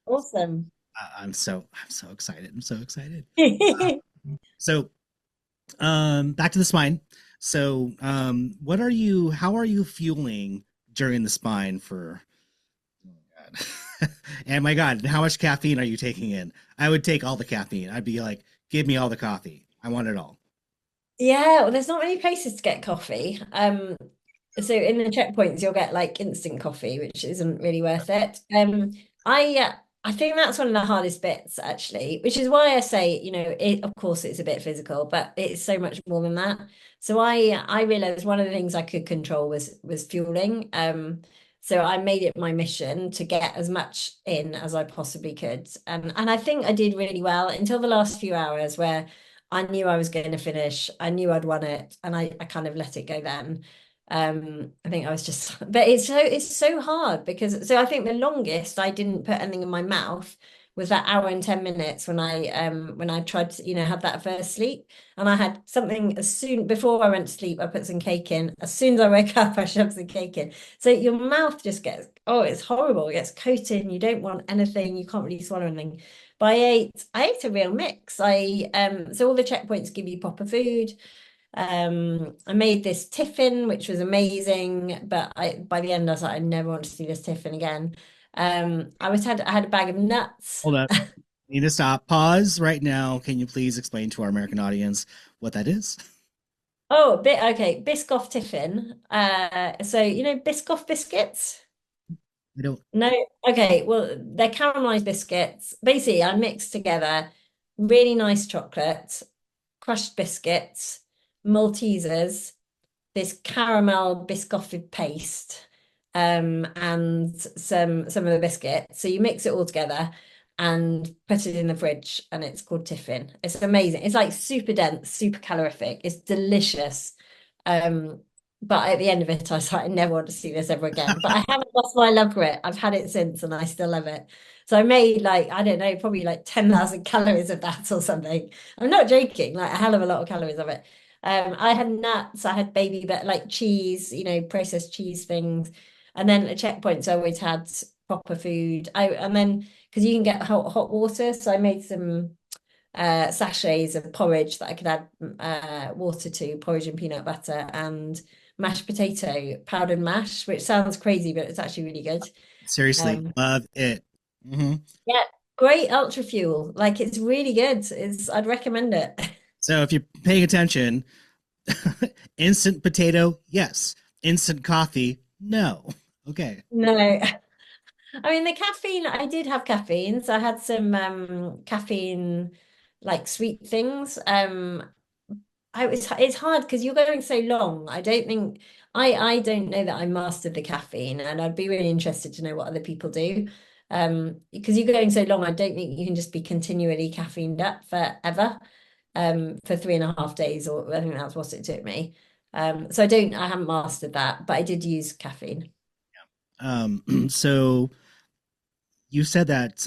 Awesome. I'm so excited. I'm so excited. So back to the spine. So what are you? How are you fueling during the spine for? God. And my God, how much caffeine are you taking in? I would take all the caffeine. I'd be like, give me all the coffee. I want it all. Yeah, well, there's not many places to get coffee. So in the checkpoints, you'll get like instant coffee, which isn't really worth it. I I think that's one of the hardest bits, actually, which is why I say, of course it's a bit physical, but it's so much more than that. So I realized one of the things I could control was fueling. So I made it my mission to get as much in as I possibly could. And I think I did really well until the last few hours where I knew I was going to finish. I knew I'd won it, and I kind of let it go then. I think I was just, but it's so hard because I think the longest I didn't put anything in my mouth was that hour and 10 minutes when I tried to, have that first sleep. And I had something as soon before I went to sleep, I put some cake in. As soon as I wake up, I shove some cake in. So your mouth just gets, oh, it's horrible. It gets coated and you don't want anything, you can't really swallow anything. But I ate a real mix. So all the checkpoints give you proper food. I made this tiffin, which was amazing, but by the end I was like, I never want to see this tiffin again. I had a bag of nuts. Hold up. Need to stop. Pause right now. Can you please explain to our American audience what that is? Oh, bit okay, Biscoff tiffin. So Biscoff biscuits? I don't. No, okay, well, they're caramelized biscuits. Basically, I mixed together really nice chocolate, crushed biscuits, Maltesers, this caramel biscotti paste, and some of the biscuits. So you mix it all together and put it in the fridge, and it's called tiffin. It's amazing. It's like super dense, super calorific. It's delicious. Um, but at the end of it, I was like, I never want to see this ever again. But I haven't lost my love for it. I've had it since, and I still love it. So I made like, I don't know, probably like 10,000 calories of that or something. I'm not joking, like a hell of a lot of calories of it. I had nuts, I had baby, but like cheese, processed cheese things. And then at checkpoints, I always had proper food. And then because you can get hot water, so I made some sachets of porridge that I could add water to, porridge and peanut butter and mashed potato, powdered mash, which sounds crazy, but it's actually really good. Seriously, Um, love it. Hmm. yeah, great ultra fuel. Like it's really good. I'd recommend it. So if you're paying attention, instant potato, yes. Instant coffee, no. Okay. No. I mean, the caffeine, I did have caffeine. So I had some caffeine, like sweet things. It's hard because you're going so long. I don't know that I mastered the caffeine, and I'd be really interested to know what other people do. Because you're going so long, I don't think you can just be continually caffeined up forever, for 3.5 days, or I think that's what it took me. So I haven't mastered that, but I did use caffeine. So you said that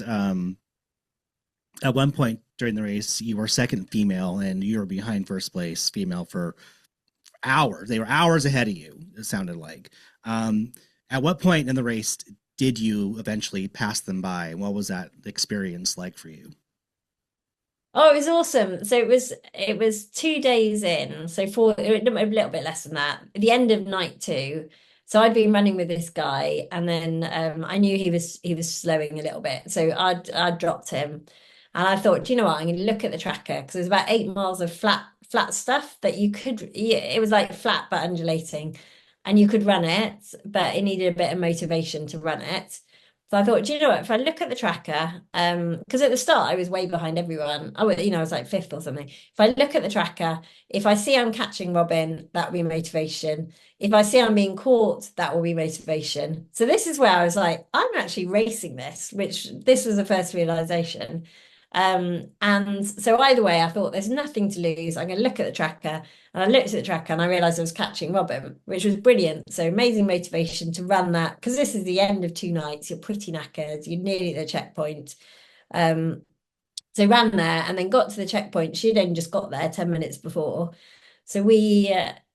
at one point during the race you were second female and you were behind first place female for hours. They were hours ahead of you, it sounded like. At what point in the race did you eventually pass them by? What was that experience like for you? Oh, it was awesome. So it was 2 days in. So a little bit less than that. At the end of night two. So I'd been running with this guy, and then I knew he was slowing a little bit. So I'd dropped him. And I thought, do you know what? I'm gonna look at the tracker because there's about 8 miles of flat stuff that you could, yeah, it was like flat but undulating. And you could run it, but it needed a bit of motivation to run it. So I thought, do you know what? If I look at the tracker, because at the start I was way behind everyone. I was like fifth or something. If I look at the tracker, if I see I'm catching Robin, that will be motivation. If I see I'm being caught, that will be motivation. So this is where I was like, I'm actually racing this, which this was the first realization. And so either way, I thought there's nothing to lose. I'm going to look at the tracker. And I looked at the tracker and I realized I was catching Robin, which was brilliant. So amazing motivation to run that because this is the end of 2 nights. You're pretty knackered. You're nearly at the checkpoint. Um, so ran there and then got to the checkpoint. She'd only just got there 10 minutes before. So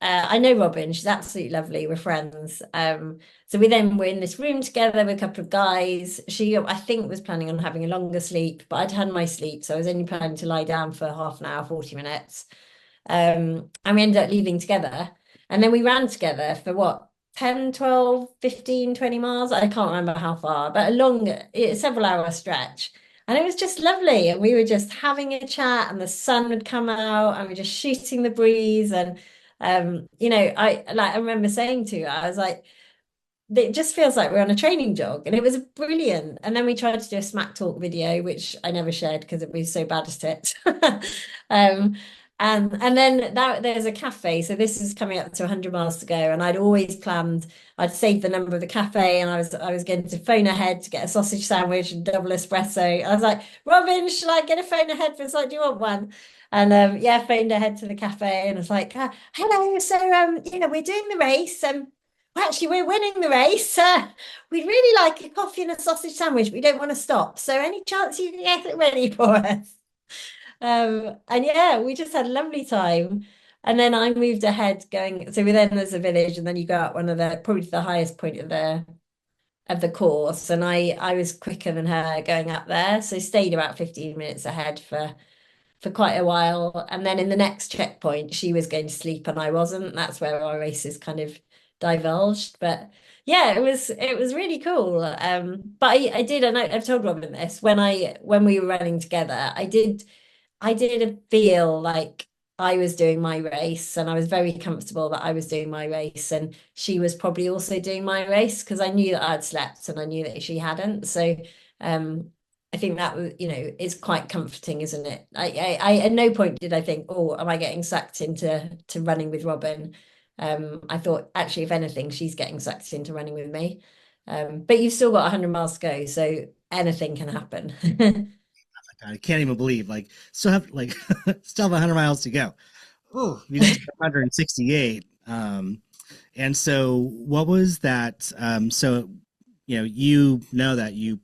I know Robin, she's absolutely lovely. We're friends. So we then were in this room together with a couple of guys. She, I think, was planning on having a longer sleep, but I'd had my sleep. So I was only planning to lie down for half an hour, 40 minutes. And we ended up leaving together. And then we ran together for what, 10, 12, 15, 20 miles? I can't remember how far, but several hour stretch. And it was just lovely. And we were just having a chat, and the sun would come out, and we are just shooting the breeze. And I remember saying to her, I was like, it just feels like we're on a training jog, and it was brilliant. And then we tried to do a smack talk video, which I never shared because it was so bad at it. um, and then that there's a cafe. So this is coming up to 100 miles to go, and I'd always planned I'd saved the number of the cafe, and I was going to phone ahead to get a sausage sandwich and double espresso. I was like, Robin, shall I get a phone ahead? For like, do you want one? And yeah, phoned ahead to the cafe and was like, hello, so we're doing the race. Well, actually, we're winning the race. We'd really like a coffee and a sausage sandwich. We don't want to stop. So, any chance you can get it ready for us? And yeah, we just had a lovely time. And then I moved ahead going. So we then there's a village, and then you go up one of the probably the highest point of the course. And I was quicker than her going up there, so stayed about 15 minutes ahead for quite a while. And then in the next checkpoint, she was going to sleep and I wasn't. That's where our races kind of divulged. But yeah, it was really cool. But I did, and I've told Robin this when we were running together, I did feel like I was doing my race, and I was very comfortable that I was doing my race, and she was probably also doing my race because I knew that I'd slept and I knew that she hadn't. So um, I think that was, is quite comforting, isn't it? I at no point did I think, oh, am I getting sucked into running with Robin? I thought actually, if anything, she's getting sucked into running with me. But you've still got 100 miles to go, so anything can happen. I can't even believe still have still have 100 miles to go. Oh, you just did 168. And so what was that? So that you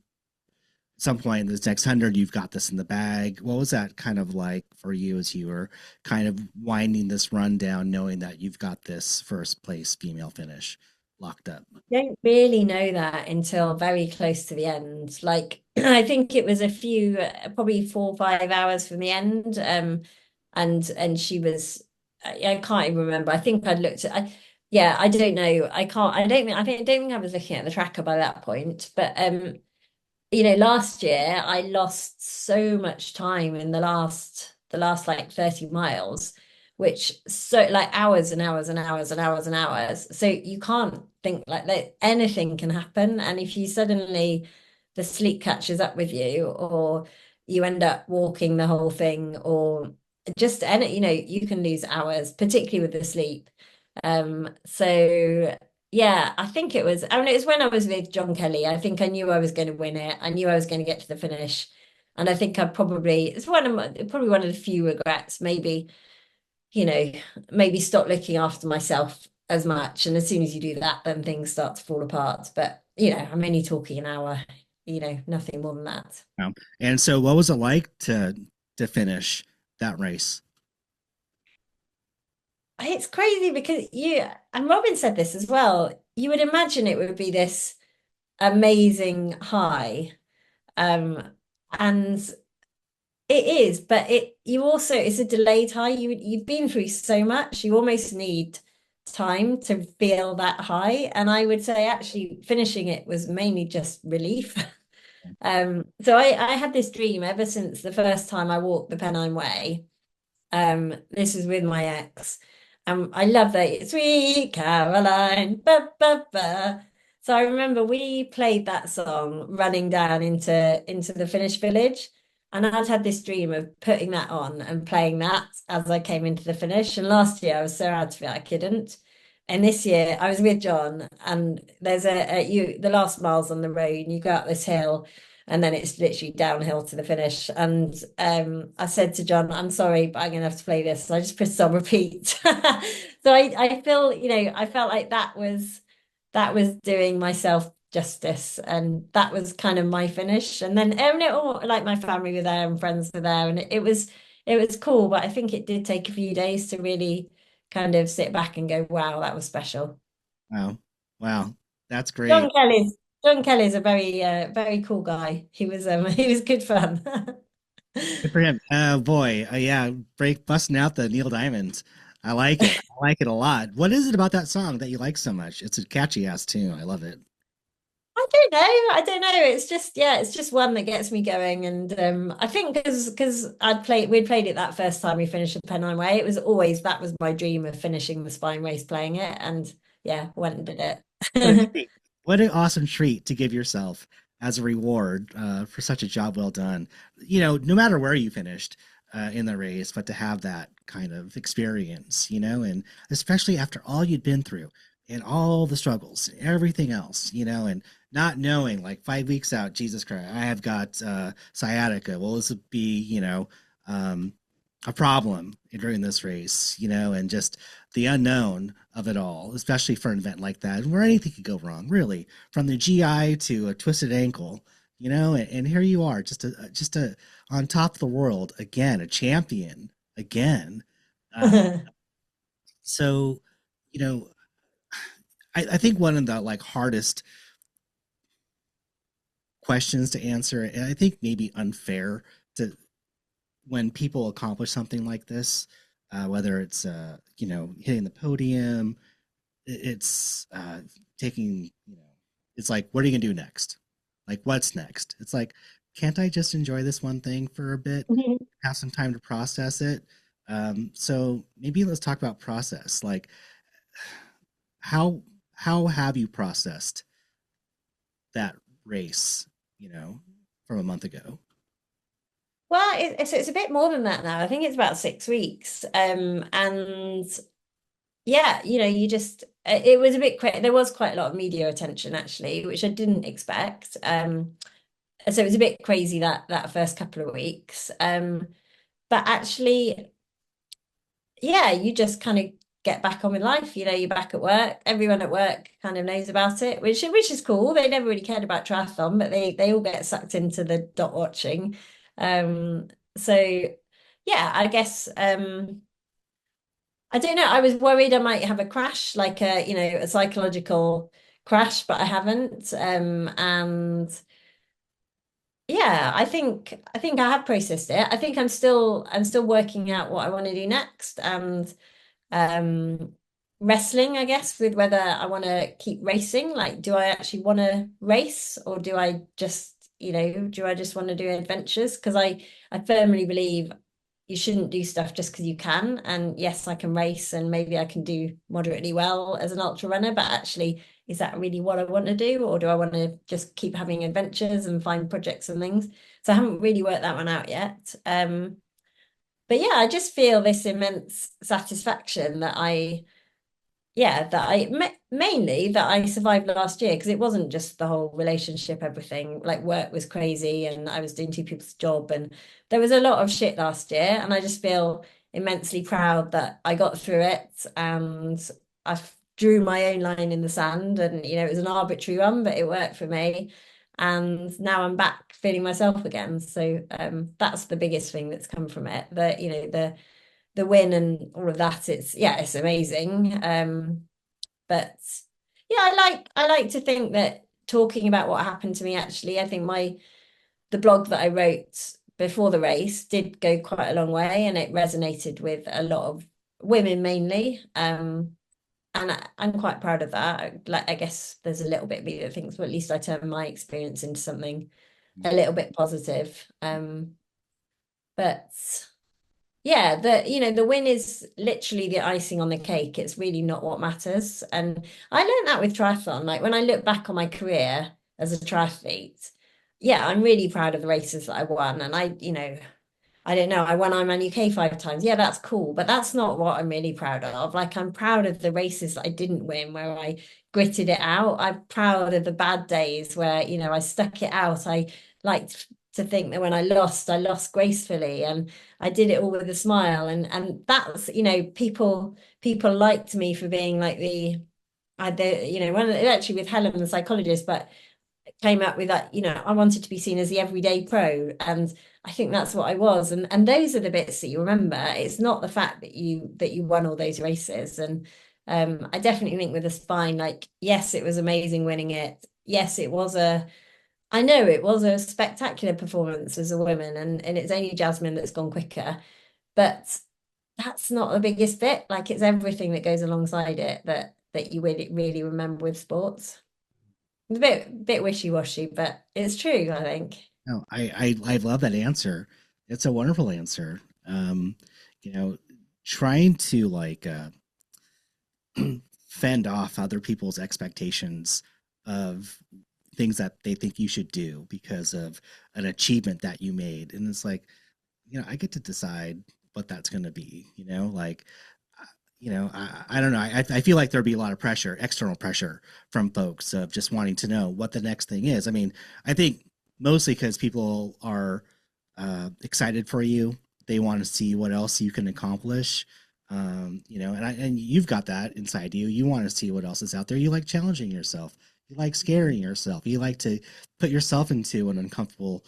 at some point in this next 100 you've got this in the bag. What was that kind of like for you as you were kind of winding this run down, knowing that you've got this first place female finish locked up? Don't really know that until very close to the end. Like I think it was a few, probably 4 or 5 hours from the end. And she was, I can't even remember. I think I'd looked at, yeah, I don't know. I can't. I don't think I was looking at the tracker by that point. But last year I lost so much time in the last like 30 miles, which so like hours and hours and hours and hours and hours. So you can't think like that anything can happen. And if you suddenly the sleep catches up with you, or you end up walking the whole thing, or just any, you can lose hours, particularly with the sleep. So yeah, I mean, it was when I was with John Kelly. I think I knew I was going to win it. I knew I was going to get to the finish. And I think it's probably one of the few regrets, you know, maybe stop looking after myself as much. And as soon as you do that, then things start to fall apart. But, I'm only talking an hour, nothing more than that. And so what was it like to finish that race? It's crazy because and Robin said this as well, you would imagine it would be this amazing high. Um, and it is, but it's a delayed high. You've been through so much, you almost need time to feel that high. And I would say actually finishing it was mainly just relief. So I had this dream ever since the first time I walked the Pennine Way. This is with my ex. I love that Sweet Caroline. Ba, ba, ba. So I remember we played that song running down into the Finnish village. And I'd had this dream of putting that on and playing that as I came into the finish. And last year I was so out of it I couldn't. And this year I was with John, and there's the last miles on the road, and you go up this hill, and then it's literally downhill to the finish. And I said to John, I'm sorry, but I'm gonna have to play this. So I just put it on repeat. So I feel, I felt like that was doing myself justice, and that was kind of my finish. And then like my family were there and friends were there, and it was cool. But I think it did take a few days to really kind of sit back and go, wow, that was special. Wow. Wow. That's John great. Kelly's John Kelly's a very cool guy. He was good fun. Good for him. Boy, yeah, break busting out the Neil Diamonds. I like it. I like it a lot. What is it about that song that you like so much? It's a catchy ass tune. I love it. I don't know. I don't know. It's just one that gets me going. And I think because we'd played it that first time we finished the Pennine Way. It was always that was my dream of finishing the spine race playing it. And yeah, went and did What a it. treat. what an awesome treat to give yourself as a reward for such a job well done. No matter where you finished in the race, but to have that kind of experience, and especially after all you'd been through and all the struggles and everything else, and not knowing like 5 weeks out, Jesus Christ, I have got sciatica. Well, this would be, um, a problem during this race, and just the unknown of it all, especially for an event like that, where anything could go wrong, really, from the GI to a twisted ankle, and here you are, just a on top of the world again, a champion again. Uh, so, you know, I think one of the like hardest questions to answer, and I think maybe unfair to when people accomplish something like this, whether it's hitting the podium, it's taking it's like, what are you gonna do next? Like, what's next? It's like, can't I just enjoy this one thing for a bit, have some time to process it? So maybe let's talk about process. Like, how how have you processed that race? From a month ago. Well, it's a bit more than that now. I think it's about 6 weeks. And yeah, you just it was a bit quick. There was quite a lot of media attention actually, which I didn't expect. So it was a bit crazy that first couple of weeks. But actually, yeah, you just kind of get back on with life. You're back at work. Everyone at work kind of knows about it, which is cool. They never really cared about triathlon, but they all get sucked into the dot watching. So yeah, I guess I don't know. I was worried I might have a crash, like a psychological crash, but I haven't. And yeah, I think I have processed it. I think I'm still working out what I want to do next, and um wrestling, I guess, with whether I want to keep racing. Like, do I actually want to race, or do I just want to do adventures? Because I firmly believe you shouldn't do stuff just because you can. And yes, I can race and maybe I can do moderately well as an ultra runner, but actually, is that really what I want to do? Or do I want to just keep having adventures and find projects and things? So I haven't really worked that one out yet. But yeah, I just feel this immense satisfaction that mainly that I survived last year, because it wasn't just the whole relationship, everything. Like, work was crazy and I was doing two people's job, and there was a lot of shit last year, and I just feel immensely proud that I got through it, and I drew my own line in the sand, and it was an arbitrary one, but it worked for me. And now I'm back feeling myself again. So that's the biggest thing that's come from it. The win and all of that, it's amazing. But yeah, I like to think that talking about what happened to me, actually, I think the blog that I wrote before the race did go quite a long way, and it resonated with a lot of women mainly. And I'm quite proud of that. Like, I guess there's a little bit of me that thinks, well, at least I turned my experience into something a little bit positive. But yeah, the win is literally the icing on the cake. It's really not what matters. And I learned that with triathlon. Like, when I look back on my career as a triathlete, yeah, I'm really proud of the races that I won. And I don't know, I won Ironman UK 5 times. Yeah, that's cool, but that's not what I'm really proud of. Like, I'm proud of the races that I didn't win, where I gritted it out. I'm proud of the bad days where, I stuck it out. I like to think that when I lost gracefully, and I did it all with a smile. And that's, people liked me for being like when actually with Helen, the psychologist, but came up with that, I wanted to be seen as the everyday pro. And I think that's what I was. And those are the bits that you remember. It's not the fact that you won all those races. And I definitely think with the spine, like, yes, it was amazing winning it. Yes, I know it was a spectacular performance as a woman, and it's only Jasmine that's gone quicker. But that's not the biggest bit. Like, it's everything that goes alongside it that you really, really remember with sports. It's a bit wishy-washy, but it's true, I think. No, I love that answer. It's a wonderful answer. You know, trying to like fend off other people's expectations of things that they think you should do because of an achievement that you made. And it's like, I get to decide what that's going to be, like, I don't know. I feel like there'd be a lot of pressure, external pressure from folks of just wanting to know what the next thing is. I mean, I think mostly because people are excited for you. They want to see what else you can accomplish. And you've got that inside you. You want to see what else is out there. You like challenging yourself. You like scaring yourself. You like to put yourself into an uncomfortable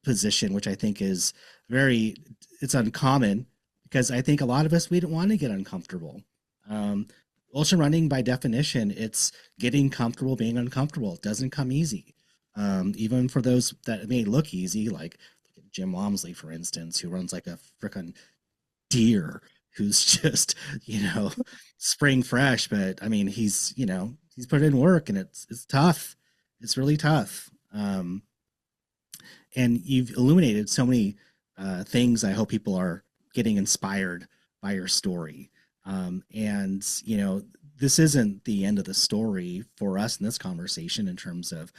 position, which I think is it's uncommon because I think a lot of us, we don't want to get uncomfortable. Um, Ultra running, by definition, it's getting comfortable being uncomfortable. It doesn't come easy. Even for those that it may look easy, like Jim Walmsley, for instance, who runs like a freaking deer, who's just, spring fresh. But I mean, he's put in work, and it's tough. It's really tough. And you've illuminated so many things. I hope people are getting inspired by your story. And this isn't the end of the story for us in this conversation in terms of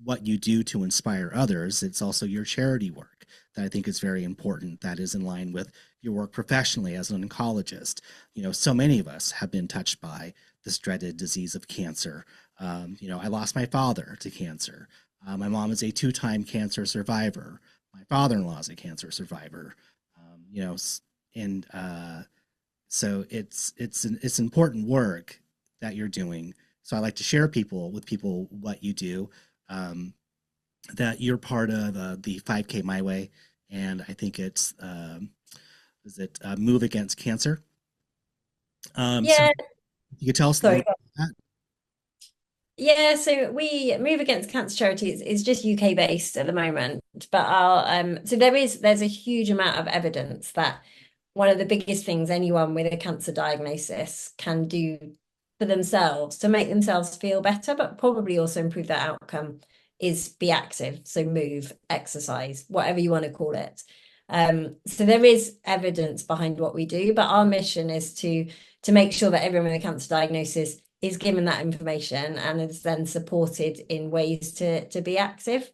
what you do to inspire others. It's also your charity work that I think is very important, that is in line with your work professionally as an oncologist. So many of us have been touched by this dreaded disease of cancer. I lost my father to cancer. My mom is a 2-time cancer survivor. My father-in-law is a cancer survivor. And so it's important work that you're doing. So I like to share with people what you do. That you're part of the 5K My Way, and I think it's Move Against Cancer. So Yeah, you could tell us a sorry. little bit about that. Yeah, so we Move Against Cancer Charity is just UK based at the moment, but our so there's a huge amount of evidence that one of the biggest things anyone with a cancer diagnosis can do for themselves to make themselves feel better, but probably also improve their outcome is be active. So move, exercise, whatever you want to call it. So there is evidence behind what we do, but our mission is to make sure that everyone with a cancer diagnosis is given that information and is then supported in ways to be active.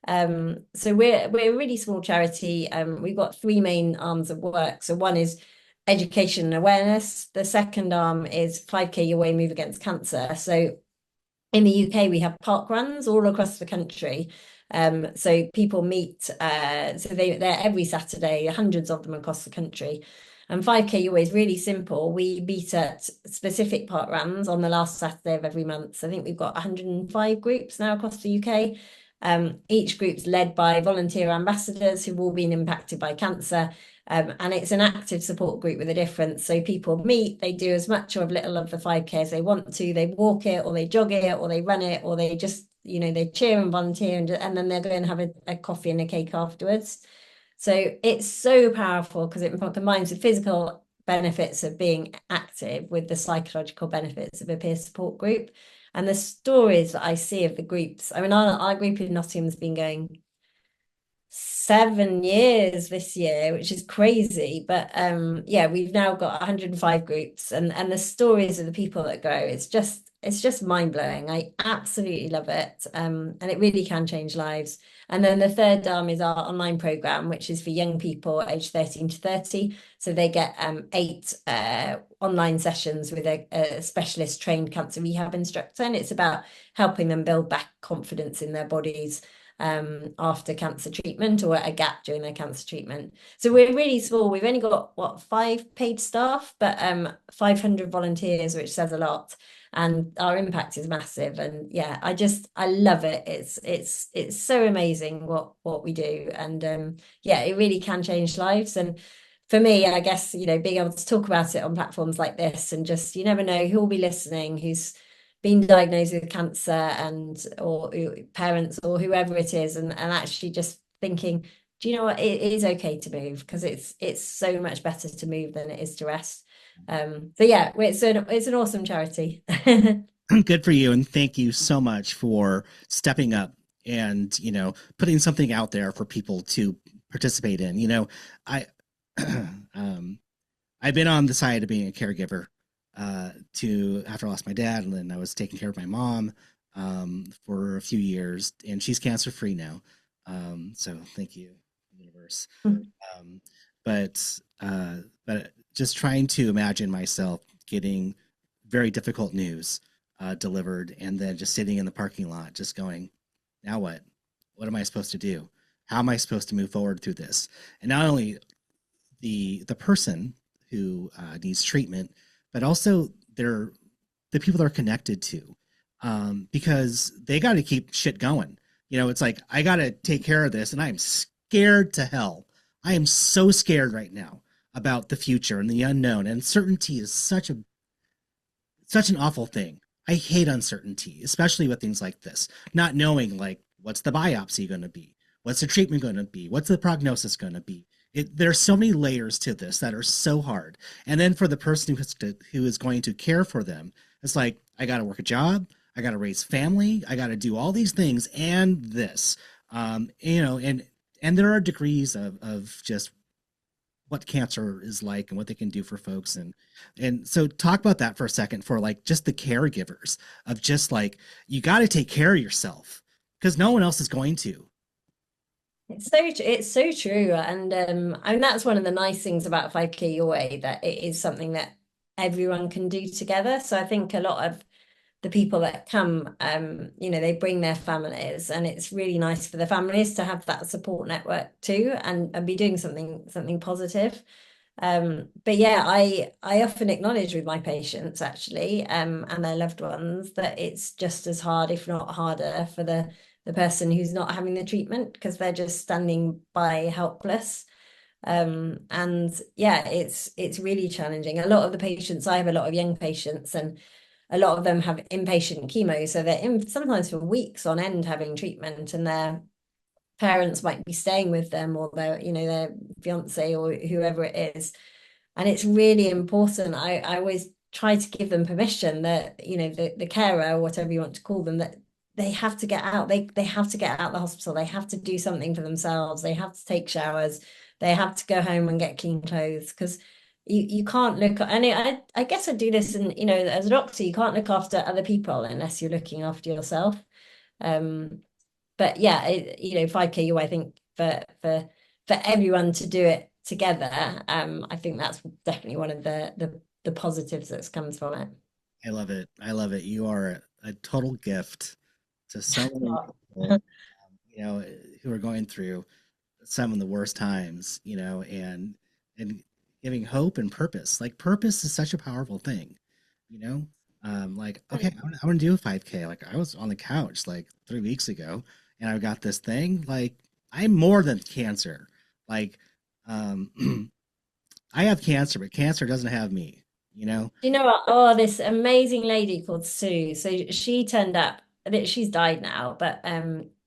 So we're a really small charity. We've got 3 main arms of work. So one is education and awareness. The second arm is 5K Your Way, Move Against Cancer. So in the UK, we have park runs all across the country. So people meet, so they're every Saturday, hundreds of them across the country. And 5K Your Way is really simple. We meet at specific park runs on the last Saturday of every month. So I think we've got 105 groups now across the UK. Each group's led by volunteer ambassadors who've all been impacted by cancer. And it's an active support group with a difference. So people meet, they do as much or little of the 5K as they want to. They walk it, or they jog it, or they run it, or they just, they cheer and volunteer, and then they're going to have a coffee and a cake afterwards. So it's so powerful because it combines the physical benefits of being active with the psychological benefits of a peer support group. And the stories that I see of the groups, I mean, our group in Nottingham has been going 7 years this year, which is crazy. But yeah, we've now got 105 groups, and the stories of the people that go, it's just mind-blowing. I absolutely love it. And it really can change lives. And then the third arm is our online program, which is for young people aged 13 to 30. So they get 8 online sessions with a specialist trained cancer rehab instructor. And it's about helping them build back confidence in their bodies after cancer treatment, or a gap during their cancer treatment. So we're really small. We've only got 5 paid staff, but 500 volunteers, which says a lot. And our impact is massive. And yeah, I love it. It's so amazing what we do. And yeah, it really can change lives. And for me, I guess, being able to talk about it on platforms like this, and just, you never know who will be listening, who's been diagnosed with cancer, or parents or whoever it is, and actually just thinking, do you know what, it is okay to move, because it's so much better to move than it is to rest. So yeah, it's an awesome charity. Good for you, and thank you so much for stepping up and putting something out there for people to participate in. I I've been on the side of being a caregiver to after I lost my dad, and then I was taking care of my mom for a few years, and she's cancer free now. So thank you, universe. Um, but but just trying to imagine myself getting very difficult news delivered, and then just sitting in the parking lot, just going, now what? What am I supposed to do? How am I supposed to move forward through this? And not only the person who needs treatment, but also the people they're connected to, because they got to keep shit going. It's like I got to take care of this, and I'm scared to hell. I am so scared right now about the future and the unknown. And uncertainty is such an awful thing. I hate uncertainty, especially with things like this. Not knowing, like, what's the biopsy going to be? What's the treatment going to be? What's the prognosis going to be? There's so many layers to this that are so hard. And then for the person who is going to care for them, it's like, I got to work a job. I got to raise family. I got to do all these things and this, and there are degrees of just what cancer is like and what they can do for folks. And so talk about that for a second, for like just the caregivers, of just like, you got to take care of yourself because no one else is going to. It's so true, and that's one of the nice things about 5K Your Way, that it is something that everyone can do together. So I think a lot of the people that come, they bring their families, and it's really nice for the families to have that support network too, and be doing something positive. But yeah, I often acknowledge with my patients actually, and their loved ones, that it's just as hard, if not harder, for the person who's not having the treatment, because they're just standing by helpless. And yeah, it's really challenging. A lot of the patients, I have a lot of young patients, and a lot of them have inpatient chemo, so they're in sometimes for weeks on end having treatment, and their parents might be staying with them, or their fiance or whoever it is. And it's really important. I always try to give them permission that, the carer, or whatever you want to call them, that they have to get out. They have to get out of the hospital. They have to do something for themselves. They have to take showers. They have to go home and get clean clothes, because you can't look, and I guess I do this, and as a doctor, you can't look after other people unless you're looking after yourself. But yeah, 5Ku, I think for everyone to do it together, I think that's definitely one of the positives that comes from it. I love it. I love it. You are a total gift to so many people, who are going through some of the worst times, and giving hope and purpose. Like, purpose is such a powerful thing, you know. Like, okay, I want to do a 5K. Like, I was on the couch like 3 weeks ago, and I got this thing. Like, I'm more than cancer. Like, I have cancer, but cancer doesn't have me. You know. You know what? Oh, this amazing lady called Sue. So she turned up. She's died now, but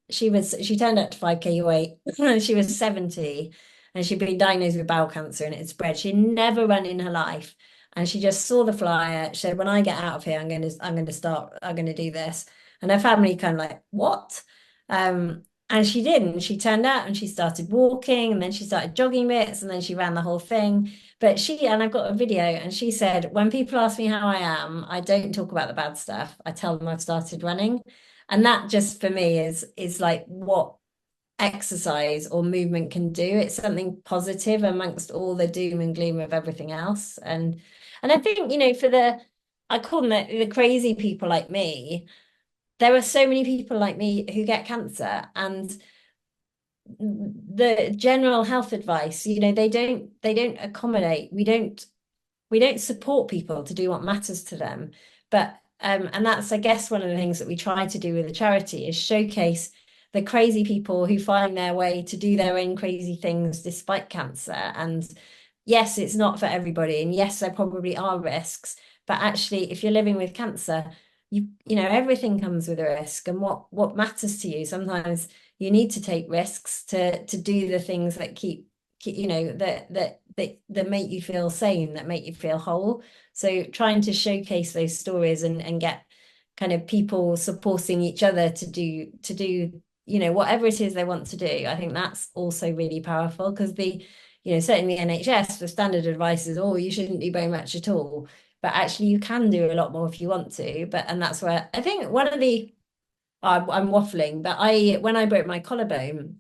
she turned up to 5K away. She was 70, and she'd been diagnosed with bowel cancer, and it had spread. She'd never run in her life, and she just saw the flyer. She said, "When I get out of here, I'm going to do this." And her family kind of like, "What?" And she did, and she turned out, and she started walking, and then she started jogging bits, and then she ran the whole thing. But and I've got a video, and she said, when people ask me how I am, I don't talk about the bad stuff. I tell them I've started running. And that just for me is like what exercise or movement can do. It's something positive amongst all the doom and gloom of everything else. And I think, I call them the crazy people like me. There are so many people like me who get cancer, and the general health advice, they don't accommodate. We don't support people to do what matters to them. But and that's, I guess, one of the things that we try to do with the charity is showcase the crazy people who find their way to do their own crazy things despite cancer. And yes, it's not for everybody, and yes, there probably are risks, but actually, if you're living with cancer, everything comes with a risk, and what matters to you. Sometimes you need to take risks to do the things that keep that make you feel sane, that make you feel whole. So trying to showcase those stories and get kind of people supporting each other to do whatever it is they want to do. I think that's also really powerful, because certainly the NHS, the standard advice is, oh, you shouldn't do very much at all. But actually, you can do a lot more if you want to. And that's where I think one of the I'm waffling, but I when I broke my collarbone,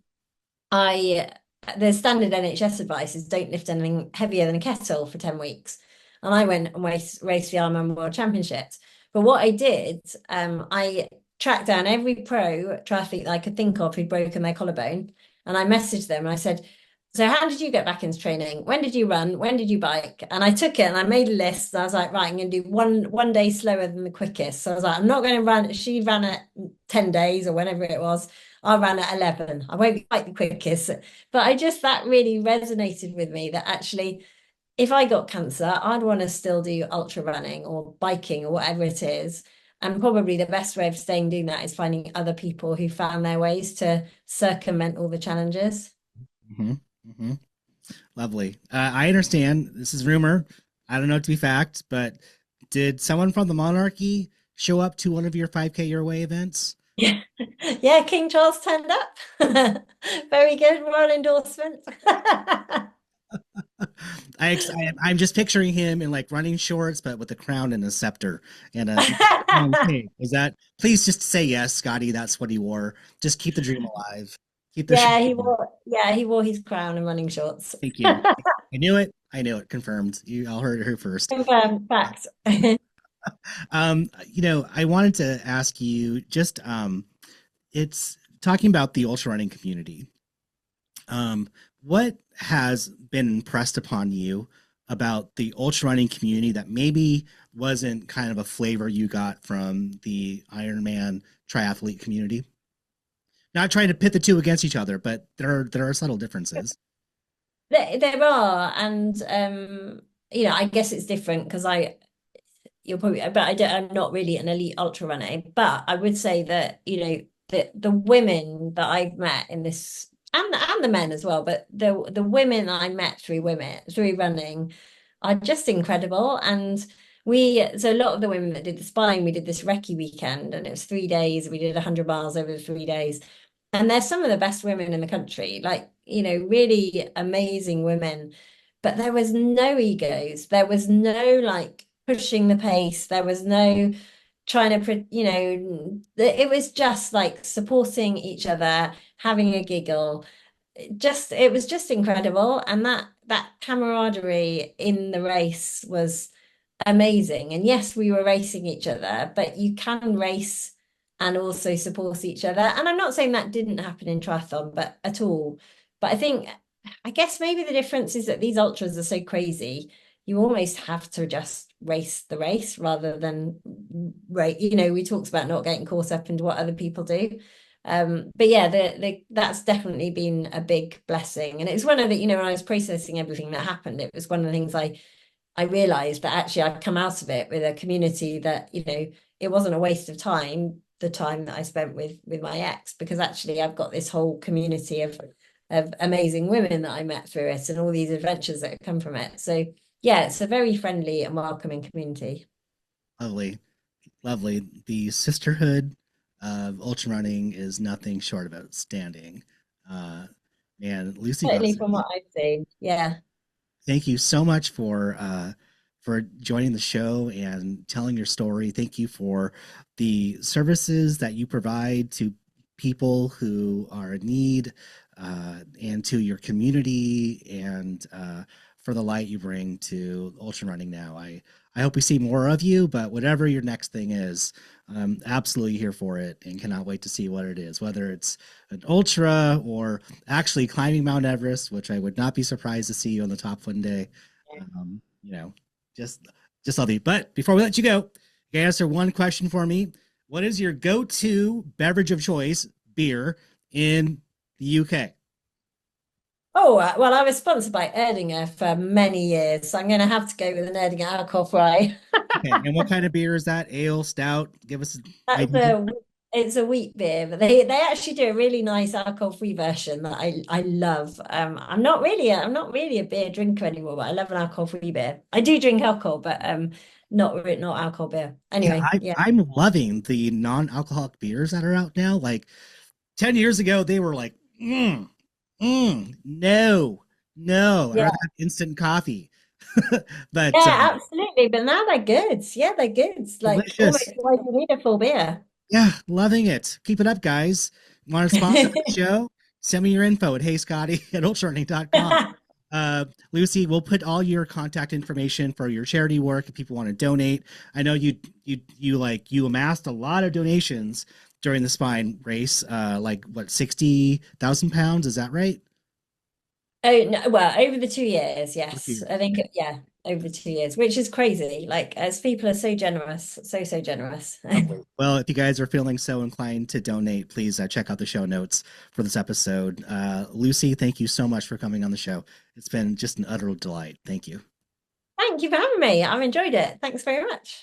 I the standard NHS advice is don't lift anything heavier than a kettle for 10 weeks. And I went and raced the Ironman World Championships. But what I did, I tracked down every pro triathlete that I could think of who'd broken their collarbone. And I messaged them and I said, so how did you get back into training? When did you run? When did you bike? And I took it and I made a list. I was like, right, I'm going to do one day slower than the quickest. So I was like, I'm not going to run. She ran at 10 days or whenever it was. I ran at 11. I won't be quite the quickest. But that really resonated with me that actually, if I got cancer, I'd want to still do ultra running or biking or whatever it is. And probably the best way of staying doing that is finding other people who found their ways to circumvent all the challenges. Hmm. Hmm. Lovely. I understand this is rumor. I don't know it to be fact, but did someone from the monarchy show up to one of your 5K your way events? Yeah, yeah, King Charles turned up. Very good, royal endorsement. I'm just picturing him in like running shorts, but with a crown and a scepter and a long cape. Is that? Please just say yes, Scotty. That's what he wore. Just keep the dream alive. Keep the show. Yeah, he wore his crown and running shorts. Thank you. I knew it. I knew it. Confirmed. You all heard it here first. Confirmed, fact. I wanted to ask you just it's talking about the ultra running community. What has been impressed upon you about the ultra running community that maybe wasn't kind of a flavor you got from the Ironman triathlete community? Not trying to pit the two against each other, but there are subtle differences. There are, and I guess it's different because you're probably, but I'm not really an elite ultra runner. But I would say that, the women that I've met in this, and the men as well, but the women I met through running are just incredible. And so a lot of the women that did the spine, we did this recce weekend, and it was 3 days. We did 100 miles over the 3 days. And they're some of the best women in the country, like, really amazing women. But there was no egos. There was no like pushing the pace. There was no trying to, it was just like supporting each other, having a giggle. It was just incredible. And that camaraderie in the race was amazing. And yes, we were racing each other, but you can race and also support each other. And I'm not saying that didn't happen in triathlon, but at all. But I guess maybe the difference is that these ultras are so crazy. You almost have to just race the race rather than right. We talked about not getting caught up into what other people do. But yeah, that's definitely been a big blessing. And it's one of the, when I was processing everything that happened, it was one of the things I realized that actually I've come out of it with a community that, it wasn't a waste of time, the time that I spent with my ex, because actually I've got this whole community of amazing women that I met through it and all these adventures that have come from it. So yeah, it's a very friendly and welcoming community. Lovely, lovely. The sisterhood of ultra running is nothing short of outstanding. Uh, and Lucy Certainly Gossage, from what I've seen. Yeah. thank you so much for joining the show and telling your story. Thank you for the services that you provide to people who are in need, and to your community, and for the light you bring to ultra running now. I hope we see more of you, but whatever your next thing is, I'm absolutely here for it and cannot wait to see what it is, whether it's an ultra or actually climbing Mount Everest, which I would not be surprised to see you on the top one day. Um, you know, just just love you. But before we let you go, you can answer one question for me. What is your go-to beverage of choice, beer, in the UK? Oh, well, I was sponsored by Erdinger for many years, so I'm going to have to go with an Erdinger alcohol fry. Okay, and what kind of beer is that? Ale, stout? Give us an That's idea. it's a wheat beer, but they actually do a really nice alcohol-free version that I love. I'm not really a beer drinker anymore, but I love an alcohol-free beer. I do drink alcohol, but not alcohol beer. Yeah, Anyway, yeah. I'm loving the non-alcoholic beers that are out now. Like 10 years ago, they were like, no, no. I'd Yeah. rather have instant coffee. But Yeah, absolutely. But now they're good. Yeah, they're good. Like almost delicious. like you need a full beer. Yeah, loving it. Keep it up, guys. Want to sponsor the show? Send me your info at heyscotty@ultrarunning.com. Lucy, we'll put all your contact information for your charity work if people want to donate. I know you amassed a lot of donations during the spine race, like what, 60,000 pounds? Is that right? Oh no, well, over the 2 years, yes. Okay. I think yeah, over the 2 years, which is crazy. Like as people are so generous, so generous. Lovely. Well, if you guys are feeling so inclined to donate, please check out the show notes for this episode. Lucy, thank you so much for coming on the show. It's been just an utter delight. Thank you. Thank you for having me. I've enjoyed it. Thanks very much.